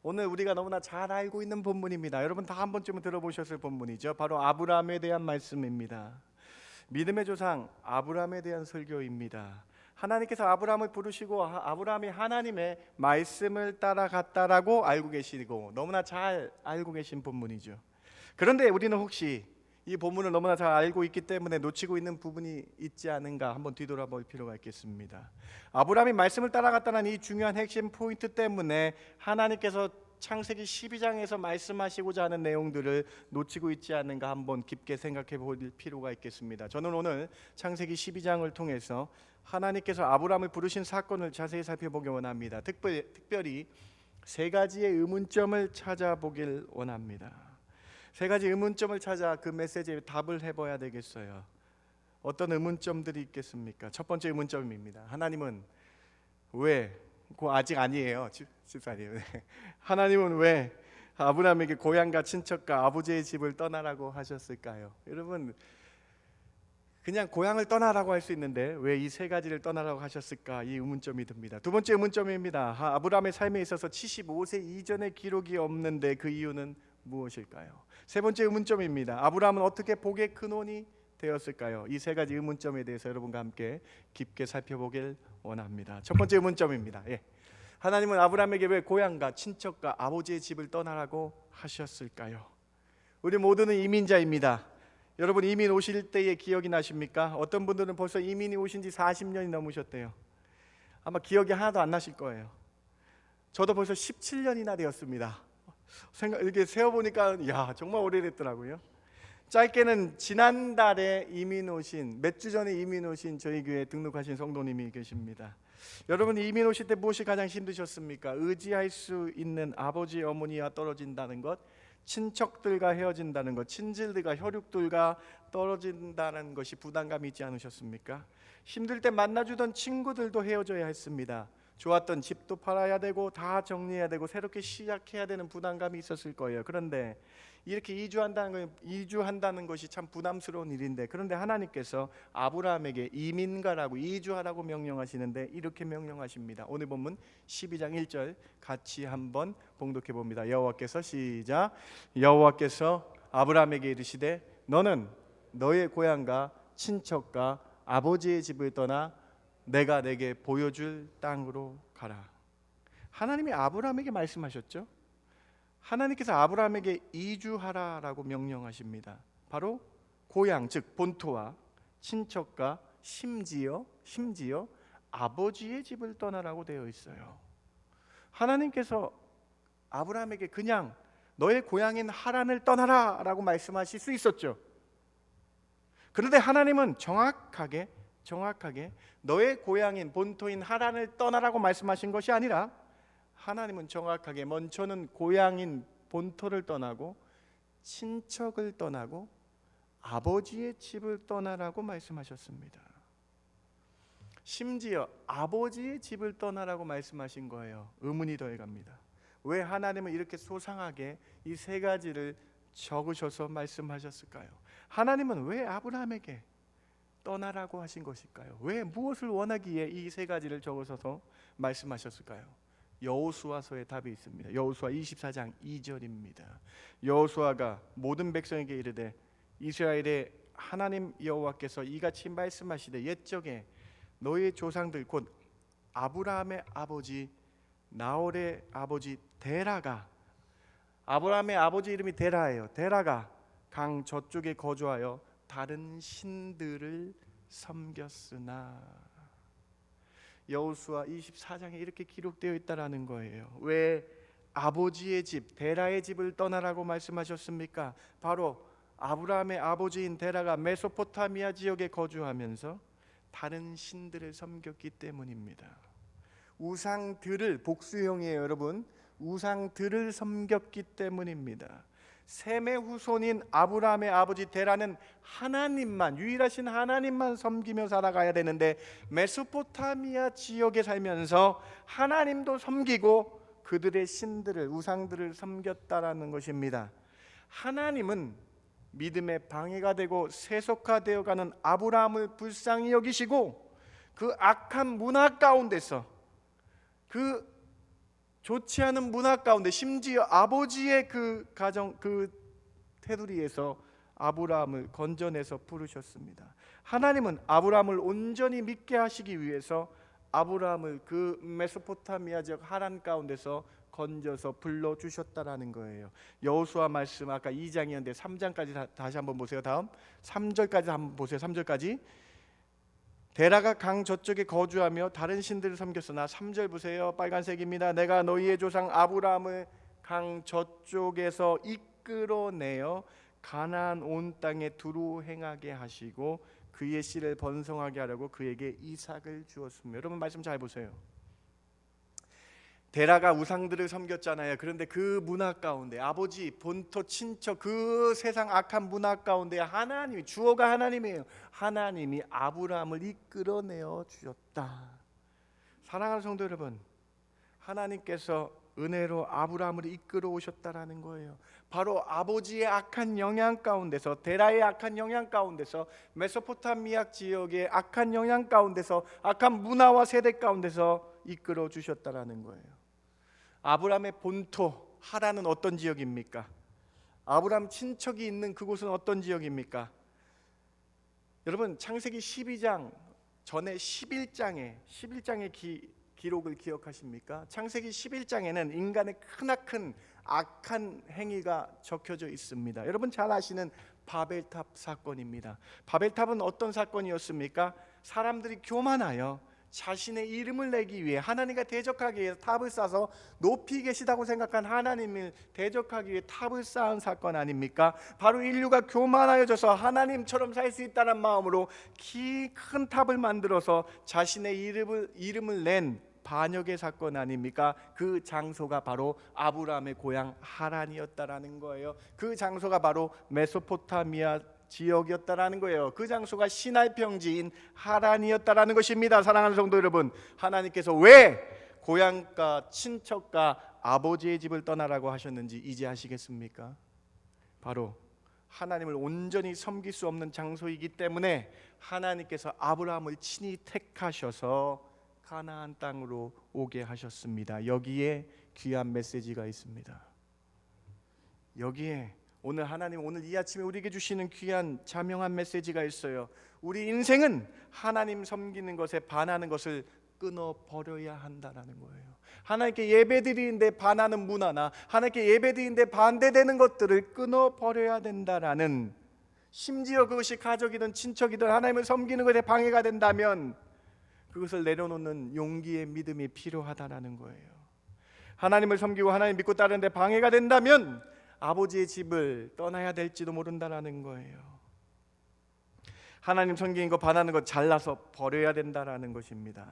오늘 우리가 너무나 잘 알고 있는 본문입니다. 여러분 다 한 번쯤은 들어보셨을 본문이죠. 바로 아브라함에 대한 말씀입니다. 믿음의 조상 아브라함에 대한 설교입니다. 하나님께서 아브라함을 부르시고 아브라함이 하나님의 말씀을 따라갔다라고 알고 계시고 너무나 잘 알고 계신 본문이죠. 그런데 우리는 혹시 이 본문을 너무나 잘 알고 있기 때문에 놓치고 있는 부분이 있지 않은가 한번 뒤돌아볼 필요가 있겠습니다. 아브라함이 말씀을 따라갔다는 이 중요한 핵심 포인트 때문에 하나님께서 창세기 12장에서 말씀하시고자 하는 내용들을 놓치고 있지 않는가 한번 깊게 생각해 볼 필요가 있겠습니다. 저는 오늘 창세기 12장을 통해서 하나님께서 아브라함을 부르신 사건을 자세히 살펴보기 원합니다. 특별히 3가지의 의문점을 찾아보길 원합니다. 3가지 의문점을 찾아 그 메시지에 답을 해봐야 되겠어요. 어떤 의문점들이 있겠습니까? 첫 번째 의문점입니다. 하나님은 왜? 그거 아직 아니에요. 집사님. 하나님은 왜 아브라함에게 고향과 친척과 아버지의 집을 떠나라고 하셨을까요? 여러분 그냥 고향을 떠나라고 할 수 있는데 왜 이 3가지를 떠나라고 하셨을까? 이 의문점이 듭니다. 두 번째 의문점입니다. 아브라함의 삶에 있어서 75세 이전의 기록이 없는데 그 이유는 무엇일까요? 세 번째 의문점입니다. 아브라함은 어떻게 복의 근원이 되었을까요? 이 3가지 의문점에 대해서 여러분과 함께 깊게 살펴보길 원합니다. 첫 번째 의문점입니다. 하나님은 아브라함에게 왜 고향과 친척과 아버지의 집을 떠나라고 하셨을까요? 우리 모두는 이민자입니다. 여러분 이민 오실 때의 기억이 나십니까? 어떤 분들은 벌써 이민이 오신 지 40년이 넘으셨대요. 아마 기억이 하나도 안 나실 거예요. 저도 벌써 17년이나 되었습니다. 이렇게 세어보니까 야 정말 오래됐더라고요. 짧게는 지난달에 몇 주 전에 이민 오신 저희 교회에 등록하신 성도님이 계십니다. 여러분 이민 오실 때 무엇이 가장 힘드셨습니까? 의지할 수 있는 아버지 어머니와 떨어진다는 것, 친척들과 헤어진다는 것, 친질들과 혈육들과 떨어진다는 것이 부담감이 있지 않으셨습니까? 힘들 때 만나주던 친구들도 헤어져야 했습니다. 좋았던 집도 팔아야 되고 다 정리해야 되고 새롭게 시작해야 되는 부담감이 있었을 거예요. 그런데 이렇게 이주한다는 것이 참 부담스러운 일인데 그런데 하나님께서 아브라함에게 이민가라고 이주하라고 명령하시는데 이렇게 명령하십니다. 오늘 본문 12장 1절 같이 한번 봉독해 봅니다. 여호와께서 시작. 여호와께서 아브라함에게 이르시되 너는 너의 고향과 친척과 아버지의 집을 떠나 내가 내게 보여줄 땅으로 가라. 하나님이 아브라함에게 말씀하셨죠. 하나님께서 아브라함에게 이주하라라고 명령하십니다. 바로 고향 즉 본토와 친척과 심지어 아버지의 집을 떠나라고 되어 있어요. 하나님께서 아브라함에게 그냥 너의 고향인 하란을 떠나라라고 말씀하실 수 있었죠. 그런데 하나님은 정확하게 너의 고향인 본토인 하란을 떠나라고 말씀하신 것이 아니라 하나님은 정확하게 먼저는 고향인 본토를 떠나고 친척을 떠나고 아버지의 집을 떠나라고 말씀하셨습니다. 심지어 아버지의 집을 떠나라고 말씀하신 거예요. 의문이 더해갑니다. 왜 하나님은 이렇게 소상하게 이 3가지를 적으셔서 말씀하셨을까요? 하나님은 왜 아브라함에게 떠나라고 하신 것일까요? 왜 무엇을 원하기에 이 3가지를 적으셔서 말씀하셨을까요? 여호수아서에 답이 있습니다. 여호수아 24장 2절입니다. 여호수아가 모든 백성에게 이르되 이스라엘의 하나님 여호와께서 이같이 말씀하시되 옛적에 너희 조상들 곧 아브라함의 아버지 나홀의 아버지 데라가 아브라함의 아버지 이름이 데라예요. 데라가 강 저쪽에 거주하여 다른 신들을 섬겼으나, 여호수아 24장에 이렇게 기록되어 있다라는 거예요. 왜 아버지의 집 데라의 집을 떠나라고 말씀하셨습니까? 바로 아브라함의 아버지인 데라가 메소포타미아 지역에 거주하면서 다른 신들을 섬겼기 때문입니다. 우상들을, 복수형이에요 여러분, 우상들을 섬겼기 때문입니다. 셈의 후손인 아브라함의 아버지 데라는 하나님만, 유일하신 하나님만 섬기며 살아가야 되는데 메소포타미아 지역에 살면서 하나님도 섬기고 그들의 신들을, 우상들을 섬겼다라는 것입니다. 하나님은 믿음의 방해가 되고 세속화되어가는 아브라함을 불쌍히 여기시고 그 악한 문화 가운데서, 그 좋지 않은 문화 가운데, 심지어 아버지의 그 가정, 그 테두리에서 아브라함을 건져내서 부르셨습니다. 하나님은 아브라함을 온전히 믿게 하시기 위해서 아브라함을 그 메소포타미아 지역 하란 가운데서 건져서 불러주셨다라는 거예요. 여호수아 말씀 아까 2장이었는데 3장까지 다시 한번 보세요. 다음 3절까지 한번 보세요. 3절까지. 데라가 강 저쪽에 거주하며 다른 신들을 섬겼으나, 3절 보세요. 빨간색입니다. 내가 너희의 조상 아브라함을 강 저쪽에서 이끌어내어 가나안 온 땅에 두루 행하게 하시고 그의 씨를 번성하게 하려고 그에게 이삭을 주었으며. 여러분 말씀 잘 보세요. 데라가 우상들을 섬겼잖아요. 그런데 그 문화 가운데, 아버지, 본토, 친척, 그 세상 악한 문화 가운데 하나님이, 주어가 하나님이에요. 하나님이 아브라함을 이끌어내어 주셨다. 사랑하는 성도 여러분, 하나님께서 은혜로 아브라함을 이끌어 오셨다라는 거예요. 바로 아버지의 악한 영향 가운데서, 데라의 악한 영향 가운데서, 메소포타미아 지역의 악한 영향 가운데서, 악한 문화와 세대 가운데서 이끌어 주셨다라는 거예요. 아브라함의 본토 하란은 어떤 지역입니까? 아브라함 친척이 있는 그곳은 어떤 지역입니까? 여러분 창세기 12장 전에 11장의 기록을 기억하십니까? 창세기 11장에는 인간의 크나큰 악한 행위가 적혀져 있습니다. 여러분 잘 아시는 바벨탑 사건입니다. 바벨탑은 어떤 사건이었습니까? 사람들이 교만하여 자신의 이름을 내기 위해, 하나님과 대적하기 위해 탑을 쌓아서 높이 계시다고 생각한 하나님을 대적하기 위해 탑을 쌓은 사건 아닙니까? 바로 인류가 교만하여져서 하나님처럼 살 수 있다는 마음으로 키 큰 탑을 만들어서 자신의 이름을 낸 반역의 사건 아닙니까? 그 장소가 바로 아브라함의 고향 하란이었다라는 거예요. 그 장소가 바로 메소포타미아 지역이었다라는 거예요. 그 장소가 시나이 평지인 하란이었다라는 것입니다. 사랑하는 성도 여러분, 하나님께서 왜 고향과 친척과 아버지의 집을 떠나라고 하셨는지 이제 아시겠습니까? 바로 하나님을 온전히 섬길 수 없는 장소이기 때문에 하나님께서 아브라함을 친히 택하셔서 가나안 땅으로 오게 하셨습니다. 여기에 귀한 메시지가 있습니다. 여기에 오늘 하나님, 오늘 이 아침에 우리에게 주시는 귀한 자명한 메시지가 있어요. 우리 인생은 하나님 섬기는 것에 반하는 것을 끊어버려야 한다는 거예요. 하나님께 예배드리는데 반하는 문화나 하나님께 예배드리는데 반대되는 것들을 끊어버려야 된다라는, 심지어 그것이 가족이든 친척이든 하나님을 섬기는 것에 방해가 된다면 그것을 내려놓는 용기의 믿음이 필요하다라는 거예요. 하나님을 섬기고 하나님 믿고 따르는데 방해가 된다면 아버지의 집을 떠나야 될지도 모른다라는 거예요. 하나님 섬기는 거 반하는 거 잘라서 버려야 된다라는 것입니다.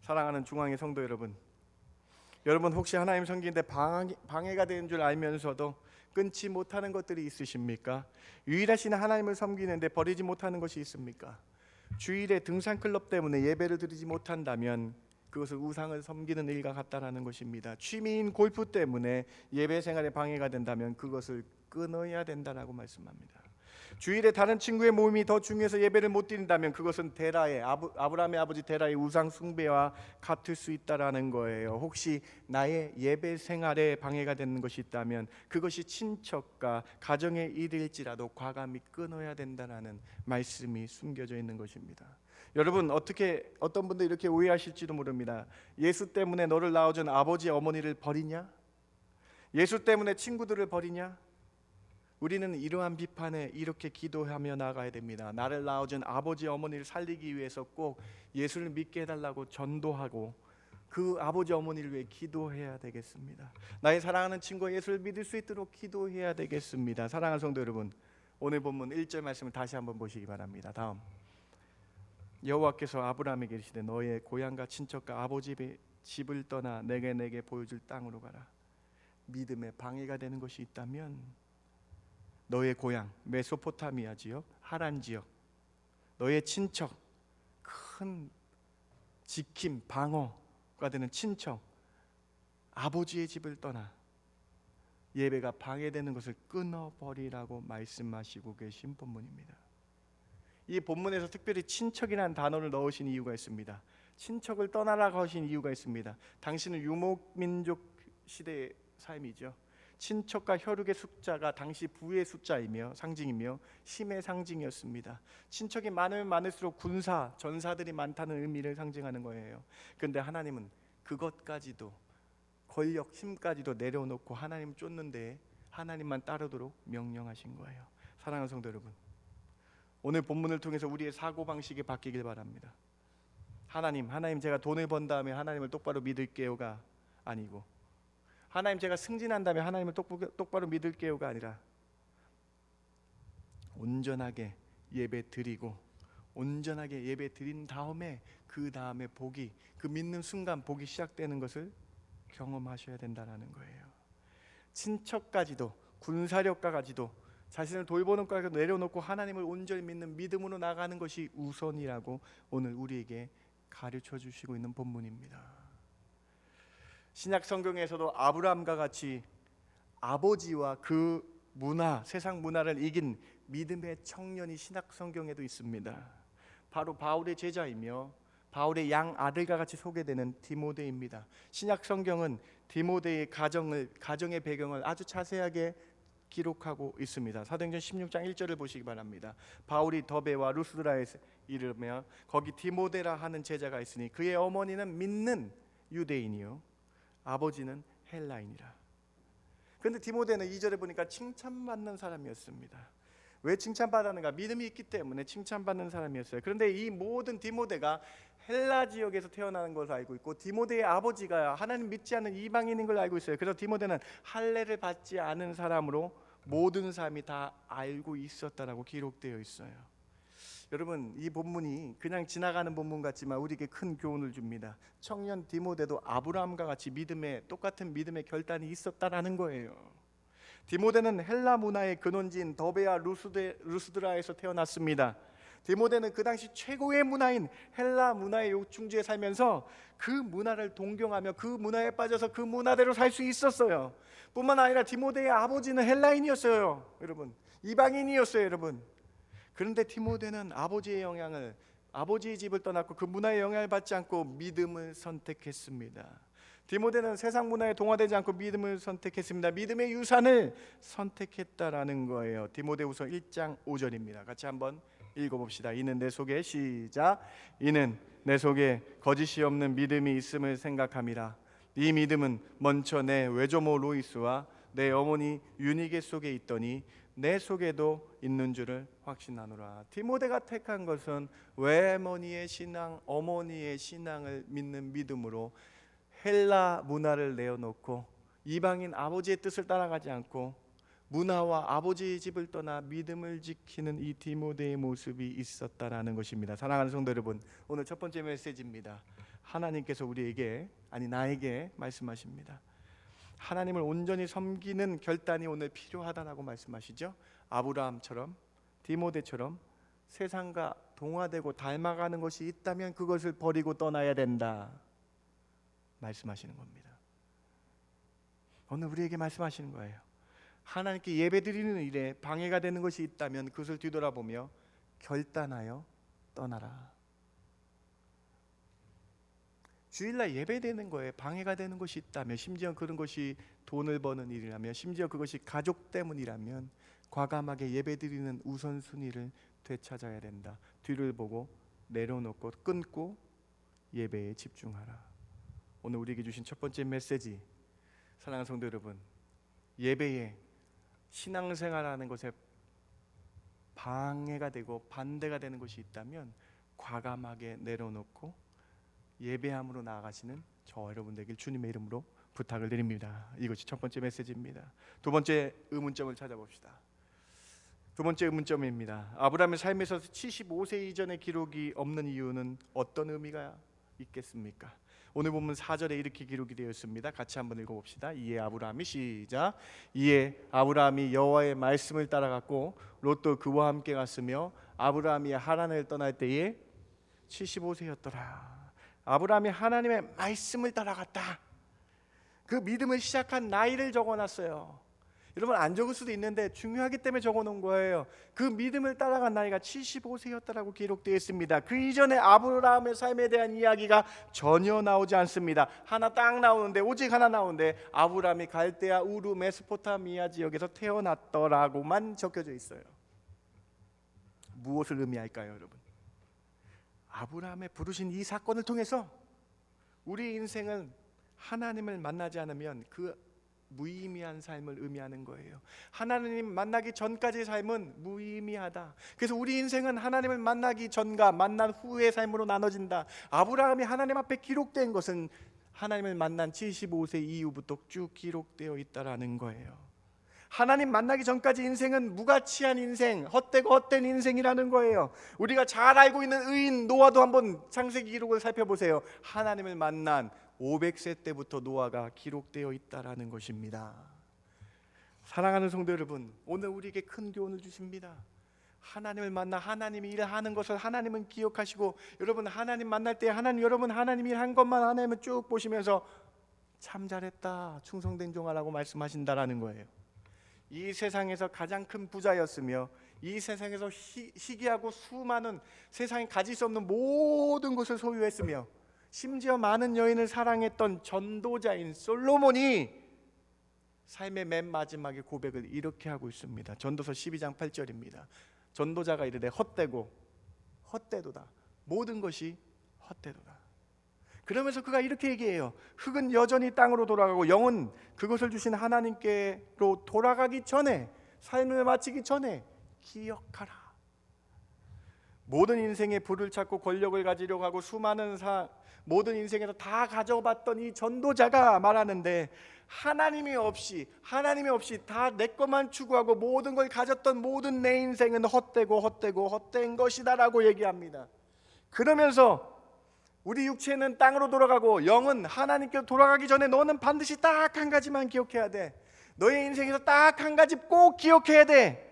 사랑하는 중앙의 성도 여러분, 여러분 혹시 하나님 섬기는데 방해가 되는 줄 알면서도 끊지 못하는 것들이 있으십니까? 유일하신 하나님을 섬기는데 버리지 못하는 것이 있습니까? 주일에 등산 클럽 때문에 예배를 드리지 못한다면 그것을 우상을 섬기는 일과 같다라는 것입니다. 취미인 골프 때문에 예배 생활에 방해가 된다면 그것을 끊어야 된다라고 말씀합니다. 주일에 다른 친구의 모임이 더 중요해서 예배를 못 드린다면 그것은 데라의 아브라함의 아버지 데라의 우상 숭배와 같을 수 있다라는 거예요. 혹시 나의 예배 생활에 방해가 되는 것이 있다면 그것이 친척과 가정의 일일지라도 과감히 끊어야 된다라는 말씀이 숨겨져 있는 것입니다. 여러분 어떤 분들 이렇게 오해하실지도 모릅니다. 예수 때문에 너를 낳아준 아버지 어머니를 버리냐? 예수 때문에 친구들을 버리냐? 우리는 이러한 비판에 이렇게 기도하며 나가야 됩니다. 나를 낳아준 아버지 어머니를 살리기 위해서 꼭 예수를 믿게 해달라고 전도하고 그 아버지 어머니를 위해 기도해야 되겠습니다. 나의 사랑하는 친구가 예수를 믿을 수 있도록 기도해야 되겠습니다. 사랑하는 성도 여러분, 오늘 본문 1절 말씀을 다시 한번 보시기 바랍니다. 다음, 여호와께서 아브라함에게 이르시되 너의 고향과 친척과 아버지의 집을 떠나 내게 보여줄 땅으로 가라. 믿음에 방해가 되는 것이 있다면 너의 고향 메소포타미아 지역, 하란 지역, 너의 친척, 큰 지킴 방어가 되는 친척, 아버지의 집을 떠나 예배가 방해되는 것을 끊어버리라고 말씀하시고 계신 본문입니다. 이 본문에서 특별히 친척이라는 단어를 넣으신 이유가 있습니다. 친척을 떠나라고 하신 이유가 있습니다. 당신은 유목민족 시대의 삶이죠. 친척과 혈육의 숫자가 당시 부의 숫자이며 상징이며 힘의 상징이었습니다. 친척이 많으면 많을수록 군사, 전사들이 많다는 의미를 상징하는 거예요. 그런데 하나님은 그것까지도, 권력, 힘까지도 내려놓고 하나님 쫓는데 하나님만 따르도록 명령하신 거예요. 사랑하는 성도 여러분, 오늘 본문을 통해서 우리의 사고방식이 바뀌길 바랍니다. 하나님 제가 돈을 번 다음에 하나님을 똑바로 믿을게요가 아니고, 하나님 제가 승진한 다음에 하나님을 똑바로 믿을게요가 아니라 온전하게 예배 드리고 온전하게 예배 드린 다음에 그 다음에 복이, 그 믿는 순간 복이 시작되는 것을 경험하셔야 된다는 거예요. 친척까지도, 군사력까지도 자신을 돌보는 것까지 내려놓고 하나님을 온전히 믿는 믿음으로 나가는 것이 우선이라고 오늘 우리에게 가르쳐 주시고 있는 본문입니다. 신약 성경에서도 아브라함과 같이 아버지와 그 문화, 세상 문화를 이긴 믿음의 청년이 신약 성경에도 있습니다. 바로 바울의 제자이며 바울의 양 아들과 같이 소개되는 디모데입니다. 신약 성경은 디모데의 가정의 배경을 아주 자세하게 기록하고 있습니다. 사도행전 16장 1절을 보시기 바랍니다. 바울이 더베와 루스드라에 이르며 거기 디모데라 하는 제자가 있으니 그의 어머니는 믿는 유대인이요 아버지는 헬라인이라. 그런데 디모데는 2절에 보니까 칭찬받는 사람이었습니다. 왜 칭찬받았는가? 믿음이 있기 때문에 칭찬받는 사람이었어요. 그런데 이 모든 디모데가 헬라 지역에서 태어나는 것을 알고 있고 디모데의 아버지가 하나님 믿지 않는 이방인인 걸 알고 있어요. 그래서 디모데는 할례를 받지 않은 사람으로 모든 사람이 다 알고 있었다라고 기록되어 있어요. 여러분, 이 본문이 그냥 지나가는 본문 같지만 우리에게 큰 교훈을 줍니다. 청년 디모데도 아브라함과 같이 똑같은 믿음의 결단이 있었다라는 거예요. 디모데는 헬라 문화의 근원지인 더베와 루스드라에서 태어났습니다. 디모데는 그 당시 최고의 문화인 헬라 문화의 요충지에 살면서 그 문화를 동경하며 그 문화에 빠져서 그 문화대로 살 수 있었어요. 뿐만 아니라 디모데의 아버지는 헬라인이었어요. 여러분, 이방인이었어요. 여러분, 그런데 디모데는 아버지의 집을 떠났고 그 문화의 영향을 받지 않고 믿음을 선택했습니다. 디모데는 세상 문화에 동화되지 않고 믿음을 선택했습니다. 믿음의 유산을 선택했다라는 거예요. 디모데후서 1장 5절입니다. 같이 한번 읽어봅시다. 이는 내 속에 시작. 이는 내 속에 거짓이 없는 믿음이 있음을 생각함이라. 이 믿음은 먼저 내 외조모 로이스와 내 어머니 유니게 속에 있더니 내 속에도 있는 줄을 확신하노라. 디모데가 택한 것은 외어머니의 신앙, 어머니의 신앙을 믿는 믿음으로 헬라 문화를 내어놓고 이방인 아버지의 뜻을 따라가지 않고 문화와 아버지의 집을 떠나 믿음을 지키는 이 디모데의 모습이 있었다라는 것입니다. 사랑하는 성도 여러분, 오늘 첫 번째 메시지입니다. 하나님께서 나에게 말씀하십니다. 하나님을 온전히 섬기는 결단이 오늘 필요하다라고 말씀하시죠. 아브라함처럼 디모데처럼 세상과 동화되고 닮아가는 것이 있다면 그것을 버리고 떠나야 된다 말씀하시는 겁니다. 오늘 우리에게 말씀하시는 거예요. 하나님께 예배드리는 일에 방해가 되는 것이 있다면 그것을 뒤돌아보며 결단하여 떠나라. 주일날 예배되는 거에 방해가 되는 것이 있다면, 심지어 그런 것이 돈을 버는 일이라면, 심지어 그것이 가족 때문이라면 과감하게 예배드리는 우선순위를 되찾아야 된다. 뒤를 보고 내려놓고 끊고 예배에 집중하라. 오늘 우리에게 주신 첫 번째 메시지, 사랑하는 성도 여러분, 예배에 신앙생활하는 것에 방해가 되고 반대가 되는 것이 있다면 과감하게 내려놓고 예배함으로 나아가시는 저 여러분 되길 주님의 이름으로 부탁을 드립니다. 이것이 첫 번째 메시지입니다. 두 번째 의문점을 찾아봅시다. 두 번째 의문점입니다. 아브라함의 삶에서 75세 이전의 기록이 없는 이유는 어떤 의미가 있겠습니까? 오늘 본문 4절에 이렇게 기록이 되어 있습니다. 같이 한번 읽어봅시다. 이에 아브라함이 시작. 이에 아브라함이 여호와의 말씀을 따라갔고 롯도 그와 함께 갔으며 아브라함이 하란을 떠날 때에 75세였더라. 아브라함이 하나님의 말씀을 따라갔다. 그 믿음을 시작한 나이를 적어놨어요. 여러분 안 적을 수도 있는데 중요하기 때문에 적어놓은 거예요. 그 믿음을 따라간 나이가 75세였다라고 기록되어 있습니다. 그 이전에 아브라함의 삶에 대한 이야기가 전혀 나오지 않습니다. 하나 딱 나오는데, 오직 하나 나오는데 아브라함이 갈대아 우르 메소포타미아 지역에서 태어났더라고만 적혀져 있어요. 무엇을 의미할까요, 여러분? 아브라함의 부르신 이 사건을 통해서 우리 인생은 하나님을 만나지 않으면 그 무의미한 삶을 의미하는 거예요. 하나님 만나기 전까지의 삶은 무의미하다. 그래서 우리 인생은 하나님을 만나기 전과 만난 후의 삶으로 나눠진다. 아브라함이 하나님 앞에 기록된 것은 하나님을 만난 75세 이후부터 쭉 기록되어 있다라는 거예요. 하나님 만나기 전까지 인생은 무가치한 인생, 헛되고 헛된 인생이라는 거예요. 우리가 잘 알고 있는 의인 노아도 한번 창세기 기록을 살펴보세요. 하나님을 만난 500세 때부터 노아가 기록되어 있다라는 것입니다. 사랑하는 성도 여러분, 오늘 우리에게 큰 교훈을 주십니다. 하나님을 만나 하나님이 일하는 것을 하나님은 기억하시고, 여러분 하나님 만날 때 여러분 하나님이 한 것만 하나님은 쭉 보시면서 참 잘했다, 충성된 종아라고 말씀하신다라는 거예요. 이 세상에서 가장 큰 부자였으며 이 세상에서 희귀하고 수많은 세상에 가질 수 없는 모든 것을 소유했으며 심지어 많은 여인을 사랑했던 전도자인 솔로몬이 삶의 맨 마지막에 고백을 이렇게 하고 있습니다. 전도서 12장 8절입니다. 전도자가 이르되 헛되도다. 모든 것이 헛되도다. 그러면서 그가 이렇게 얘기해요. 흙은 여전히 땅으로 돌아가고 영은 그것을 주신 하나님께로 돌아가기 전에, 삶을 마치기 전에 기억하라. 모든 인생의 부를 찾고 권력을 가지려고 하고 모든 인생에서 다 가져봤던 이 전도자가 말하는데, 하나님이 없이 다 내 것만 추구하고 모든 걸 가졌던 모든 내 인생은 헛된 것이다라고 얘기합니다. 그러면서 우리 육체는 땅으로 돌아가고 영은 하나님께로 돌아가기 전에 너는 반드시 딱 한 가지만 기억해야 돼. 너의 인생에서 딱 한 가지 꼭 기억해야 돼.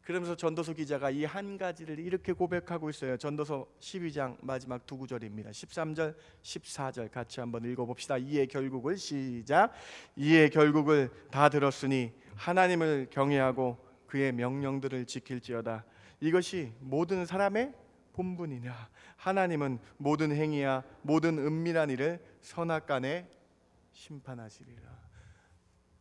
그러면서 전도서 기자가 이 한 가지를 이렇게 고백하고 있어요. 전도서 12장 마지막 두 구절입니다. 13절, 14절 같이 한번 읽어봅시다. 이에 결국을 시작. 이에 결국을 다 들었으니 하나님을 경외하고 그의 명령들을 지킬지어다. 이것이 모든 사람의 본분이냐. 하나님은 모든 행위야 모든 은밀한 일을 선악간에 심판하시리라.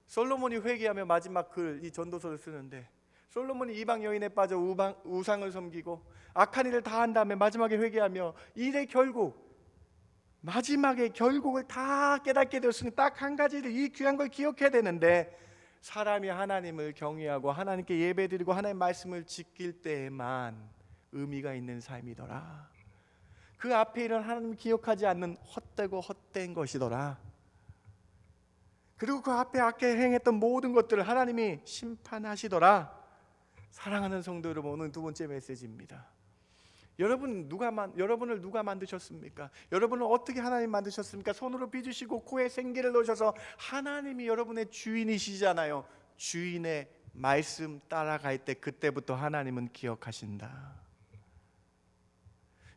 솔로몬이 회개하며 마지막 이 전도서를 쓰는데, 솔로몬이 이방 여인에 빠져 우상을 섬기고 악한 일을 다 한 다음에 마지막에 회개하며 일의 마지막에 결국을 다 깨닫게 되었으니 딱 한 가지를, 이 귀한 걸 기억해야 되는데, 사람이 하나님을 경외하고 하나님께 예배드리고 하나님의 말씀을 지킬 때에만 의미가 있는 삶이더라. 그 앞에 일은 하나님을 기억하지 않는 헛되고 헛된 것이더라. 그리고 그 앞에 행했던 모든 것들을 하나님이 심판하시더라. 사랑하는 성도 여러분, 오늘 두 번째 메시지입니다. 여러분을 누가 만드셨습니까? 여러분을 어떻게 하나님 만드셨습니까? 손으로 빚으시고 코에 생기를 넣으셔서 하나님이 여러분의 주인이시잖아요. 주인의 말씀 따라갈 때 그때부터 하나님은 기억하신다.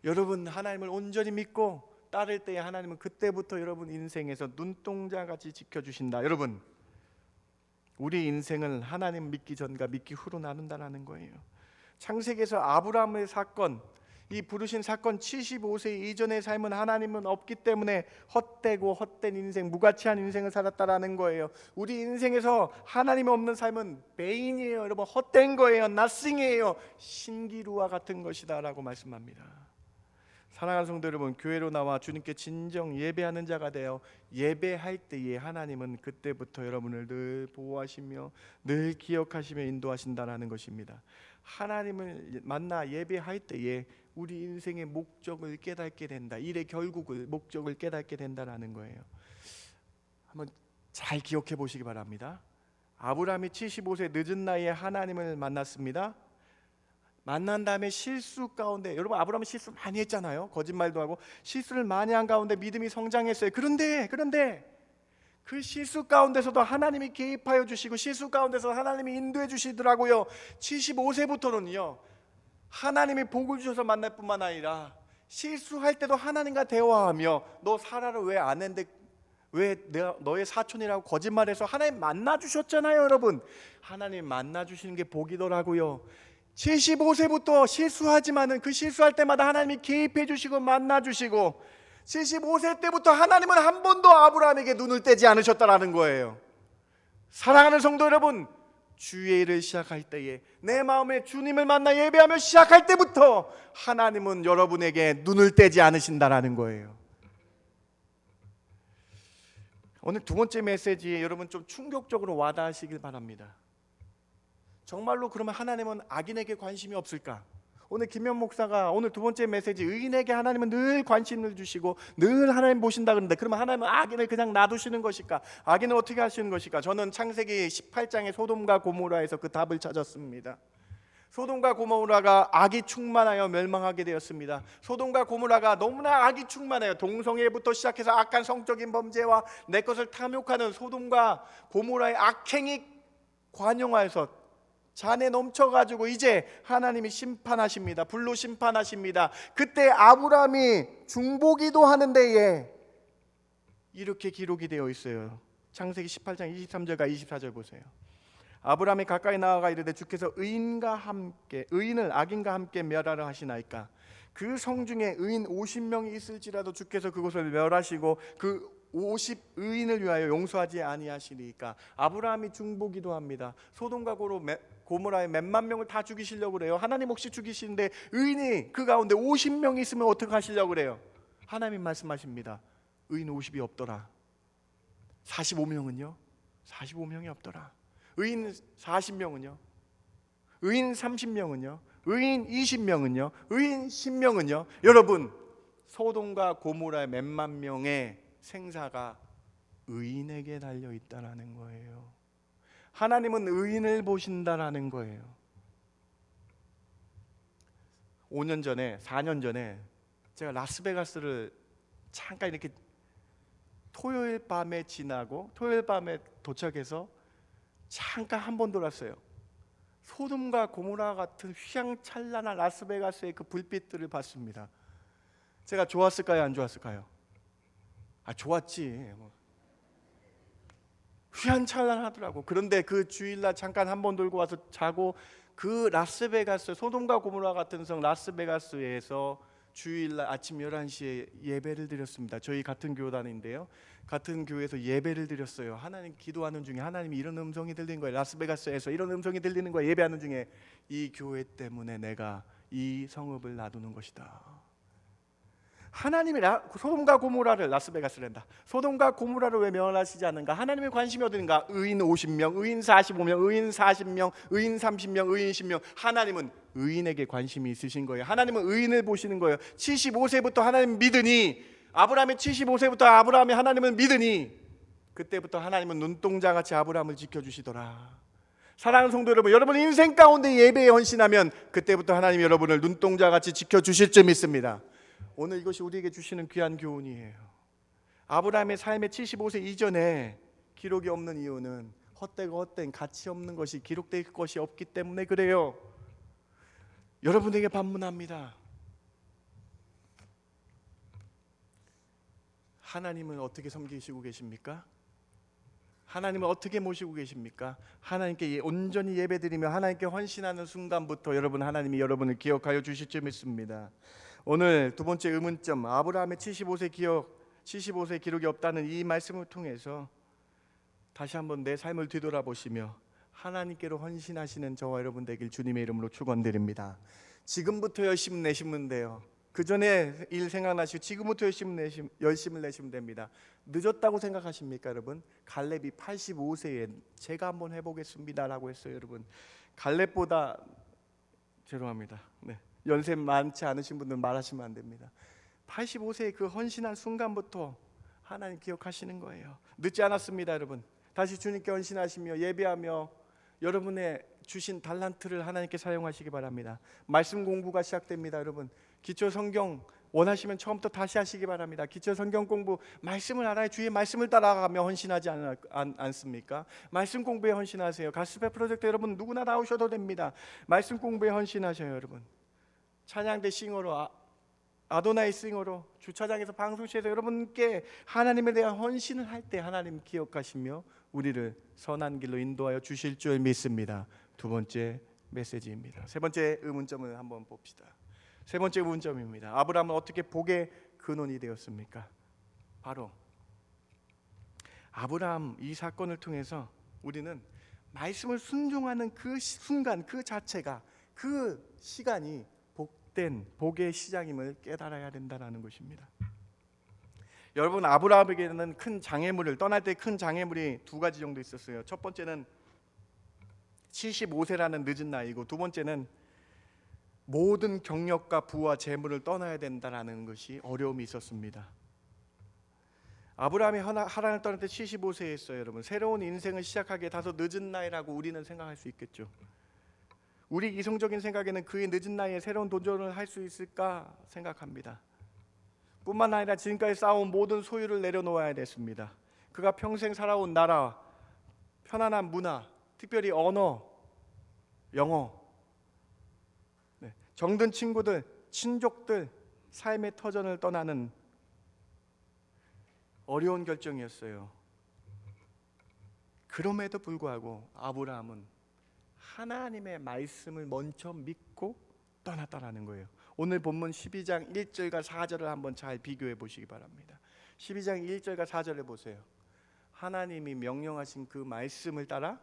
여러분 하나님을 온전히 믿고 따를 때에 하나님은 그때부터 여러분 인생에서 눈동자같이 지켜주신다. 여러분, 우리 인생을 하나님 믿기 전과 믿기 후로 나눈다는 거예요. 창세기에서 아브라함의 사건, 이 부르신 사건 75세 이전의 삶은 하나님은 없기 때문에 헛되고 헛된 인생, 무가치한 인생을 살았다라는 거예요. 우리 인생에서 하나님 없는 삶은 배인이에요. 여러분, 헛된 거예요. nothing이에요. 신기루와 같은 것이다라고 말씀합니다. 사랑하는 성도 여러분, 교회로 나와 주님께 진정 예배하는 자가 되어 예배할 때에 하나님은 그때부터 여러분을 늘 보호하시며 늘 기억하시며 인도하신다라는 것입니다. 하나님을 만나 예배할 때에 우리 인생의 목적을 깨닫게 된다. 일의 결국을, 목적을 깨닫게 된다라는 거예요. 한번 잘 기억해 보시기 바랍니다. 아브라함이 75세 늦은 나이에 하나님을 만났습니다. 만난 다음에 실수 가운데, 여러분 아브라함은 실수 많이 했잖아요. 거짓말도 하고 실수를 많이 한 가운데 믿음이 성장했어요. 그런데 그 실수 가운데서도 하나님이 개입하여 주시고 실수 가운데서 하나님이 인도해 주시더라고요. 75세부터는요 하나님이 복을 주셔서 만날 뿐만 아니라 실수할 때도 하나님과 대화하며 너 사라를 왜 안 했는데 왜 너의 사촌이라고 거짓말해서 하나님 만나 주셨잖아요. 여러분 하나님 만나 주시는 게 복이더라고요. 75세부터 실수하지만은 그 실수할 때마다 하나님이 개입해 주시고 만나 주시고 75세 때부터 하나님은 한 번도 아브라함에게 눈을 떼지 않으셨다라는 거예요. 사랑하는 성도 여러분, 주의 일을 시작할 때에 내 마음에 주님을 만나 예배하며 시작할 때부터 하나님은 여러분에게 눈을 떼지 않으신다라는 거예요. 오늘 두 번째 메시지에 여러분 좀 충격적으로 와닿으시길 바랍니다. 정말로 그러면 하나님은 악인에게 관심이 없을까? 오늘 김현 목사가 오늘 두 번째 메시지 의인에게 하나님은 늘 관심을 주시고 늘 하나님 보신다 그러는데 그러면 하나님은 악인을 그냥 놔두시는 것일까? 악인을 어떻게 하시는 것일까? 저는 창세기 18장의 소돔과 고모라에서 그 답을 찾았습니다. 소돔과 고모라가 악이 충만하여 멸망하게 되었습니다. 소돔과 고모라가 너무나 악이 충만해요. 동성애부터 시작해서 악한 성적인 범죄와 내 것을 탐욕하는 소돔과 고모라의 악행이 관영하여서 잔에 넘쳐가지고 이제 하나님이 심판하십니다. 불로 심판하십니다. 그때 아브라함이 중보기도 하는 데에 이렇게 기록이 되어 있어요. 창세기 18장 23절과 24절 보세요. 아브라함이 가까이 나아가 이르되 주께서 의인을 악인과 함께 멸하라 하시나이까? 그 성 중에 의인 50명이 있을지라도 주께서 그곳을 멸하시고 그 50 의인을 위하여 용서하지 아니하시리까? 아브라함이 중보기도 합니다. 소돔과 고모라의 몇만 명을 다 죽이시려고 그래요. 하나님 혹시 죽이시는데 의인이 그 가운데 50명이 있으면 어떻게 하시려고 그래요? 하나님 말씀하십니다. 의인 50이 없더라. 45명은요? 45명이 없더라. 의인 40명은요? 의인 30명은요? 의인 20명은요? 의인 10명은요? 여러분 소돔과 고모라의 몇만 명의 생사가 의인에게 달려 있다라는 거예요. 하나님은 의인을 보신다라는 거예요. 4년 전에 제가 라스베가스를 잠깐 이렇게 토요일 밤에 지나고 토요일 밤에 도착해서 잠깐 한 번 돌았어요. 소돔과 고모라 같은 휘황찬란한 라스베가스의 그 불빛들을 봤습니다. 제가 좋았을까요? 안 좋았을까요? 좋았지. 휘황찬란하더라고. 그런데 그 주일날 잠깐 한 번 돌고 와서 자고 그 라스베가스 소돔과 고모라 같은 성 라스베가스에서 주일날 아침 11시에 예배를 드렸습니다. 저희 같은 교단인데요. 같은 교회에서 예배를 드렸어요. 하나님 기도하는 중에 하나님이 이런 음성이 들리는 거예요. 라스베가스에서 이런 음성이 들리는 거예요. 예배하는 중에 이 교회 때문에 내가 이 성읍을 놔두는 것이다. 하나님이 소돔과 고모라를 라스베가스랜다. 소돔과 고모라를 왜 멸하시지 않는가? 하나님의 관심이 어딘가? 의인 50명, 의인 45명, 의인 40명, 의인 30명, 의인 10명. 하나님은 의인에게 관심이 있으신 거예요. 하나님은 의인을 보시는 거예요. 75세부터 하나님 믿으니 아브라함이 75세부터 아브라함이 하나님을 믿으니 그때부터 하나님은 눈동자같이 아브라함을 지켜주시더라. 사랑하는 성도 여러분, 여러분 인생 가운데 예배에 헌신하면 그때부터 하나님이 여러분을 눈동자같이 지켜주실 줄 믿습니다. 오늘 이것이 우리에게 주시는 귀한 교훈이에요. 아브라함의 삶의 75세 이전에 기록이 없는 이유는 헛된 가치 없는 것이 기록될 것이 없기 때문에 그래요. 여러분에게 반문합니다. 하나님은 어떻게 섬기시고 계십니까? 하나님을 어떻게 모시고 계십니까? 하나님께 온전히 예배드리며 하나님께 헌신하는 순간부터 여러분 하나님이 여러분을 기억하여 주실 줄 믿습니다. 오늘 두 번째 의문점, 아브라함의 75세 기록이 없다는 이 말씀을 통해서 다시 한번 내 삶을 뒤돌아보시며 하나님께로 헌신하시는 저와 여러분 되길 주님의 이름으로 축원드립니다. 지금부터 열심히 내시면 돼요. 그 전에 일 생각나시고 지금부터 열심을 내시면 됩니다. 늦었다고 생각하십니까, 여러분? 갈렙이 85세에 제가 한번 해보겠습니다라고 했어요, 여러분. 갈렙보다 죄송합니다. 네, 연세 많지 않으신 분들 말하시면 안 됩니다. 85세의 그 헌신한 순간부터 하나님 기억하시는 거예요. 늦지 않았습니다, 여러분. 다시 주님께 헌신하시며 예배하며 여러분의 주신 달란트를 하나님께 사용하시기 바랍니다. 말씀 공부가 시작됩니다, 여러분. 기초 성경 원하시면 처음부터 다시 하시기 바랍니다. 기초 성경 공부, 말씀을 알아야 주의 말씀을 따라가며 헌신하지 않습니까? 말씀 공부에 헌신하세요. 가스페 프로젝트 여러분 누구나 나오셔도 됩니다. 말씀 공부에 헌신하셔요, 여러분. 찬양대 싱어로 아도나이 싱어로 주차장에서 방송실에서 여러분께 하나님에 대한 헌신을 할 때 하나님 기억하시며 우리를 선한 길로 인도하여 주실 줄 믿습니다. 두 번째 메시지입니다. 세 번째 의문점을 한번 봅시다. 세 번째 의문점입니다. 아브라함은 어떻게 복의 근원이 되었습니까? 바로 아브라함 이 사건을 통해서 우리는 말씀을 순종하는 그 순간 그 자체가 그 시간이 복된 복의 시작임을 깨달아야 된다는 것입니다. 여러분, 아브라함에게는 큰 장애물을 떠날 때 큰 장애물이 두 가지 정도 있었어요. 첫 번째는 75세라는 늦은 나이고, 두 번째는 모든 경력과 부와 재물을 떠나야 된다는 것이 어려움이 있었습니다. 아브라함이 하란을 떠날 때 75세였어요, 여러분. 새로운 인생을 시작하기에 다소 늦은 나이라고 우리는 생각할 수 있겠죠. 우리 이성적인 생각에는 그의 늦은 나이에 새로운 도전을 할 수 있을까 생각합니다. 뿐만 아니라 지금까지 쌓아온 모든 소유를 내려놓아야 됐습니다. 그가 평생 살아온 나라, 편안한 문화, 특별히 언어, 영어, 정든 친구들, 친족들, 삶의 터전을 떠나는 어려운 결정이었어요. 그럼에도 불구하고 아브라함은 하나님의 말씀을 먼저 믿고 떠났다라는 거예요. 오늘 본문 12장 1절과 4절을 한번 잘 비교해 보시기 바랍니다. 12장 1절과 4절을 보세요. 하나님이 명령하신 그 말씀을 따라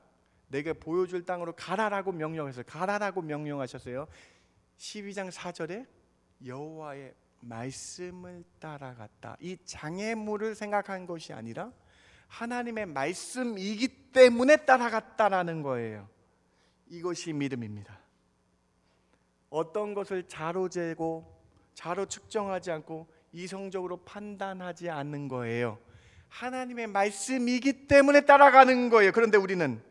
내게 보여줄 땅으로 가라라고 명령했어요. 가라라고 명령하셨어요. 12장 4절에 여호와의 말씀을 따라갔다. 이 장애물을 생각한 것이 아니라 하나님의 말씀이기 때문에 따라갔다라는 거예요. 이것이 믿음입니다. 어떤 것을 자로 재고 자로 측정하지 않고 이성적으로 판단하지 않는 거예요. 하나님의 말씀이기 때문에 따라가는 거예요. 그런데 우리는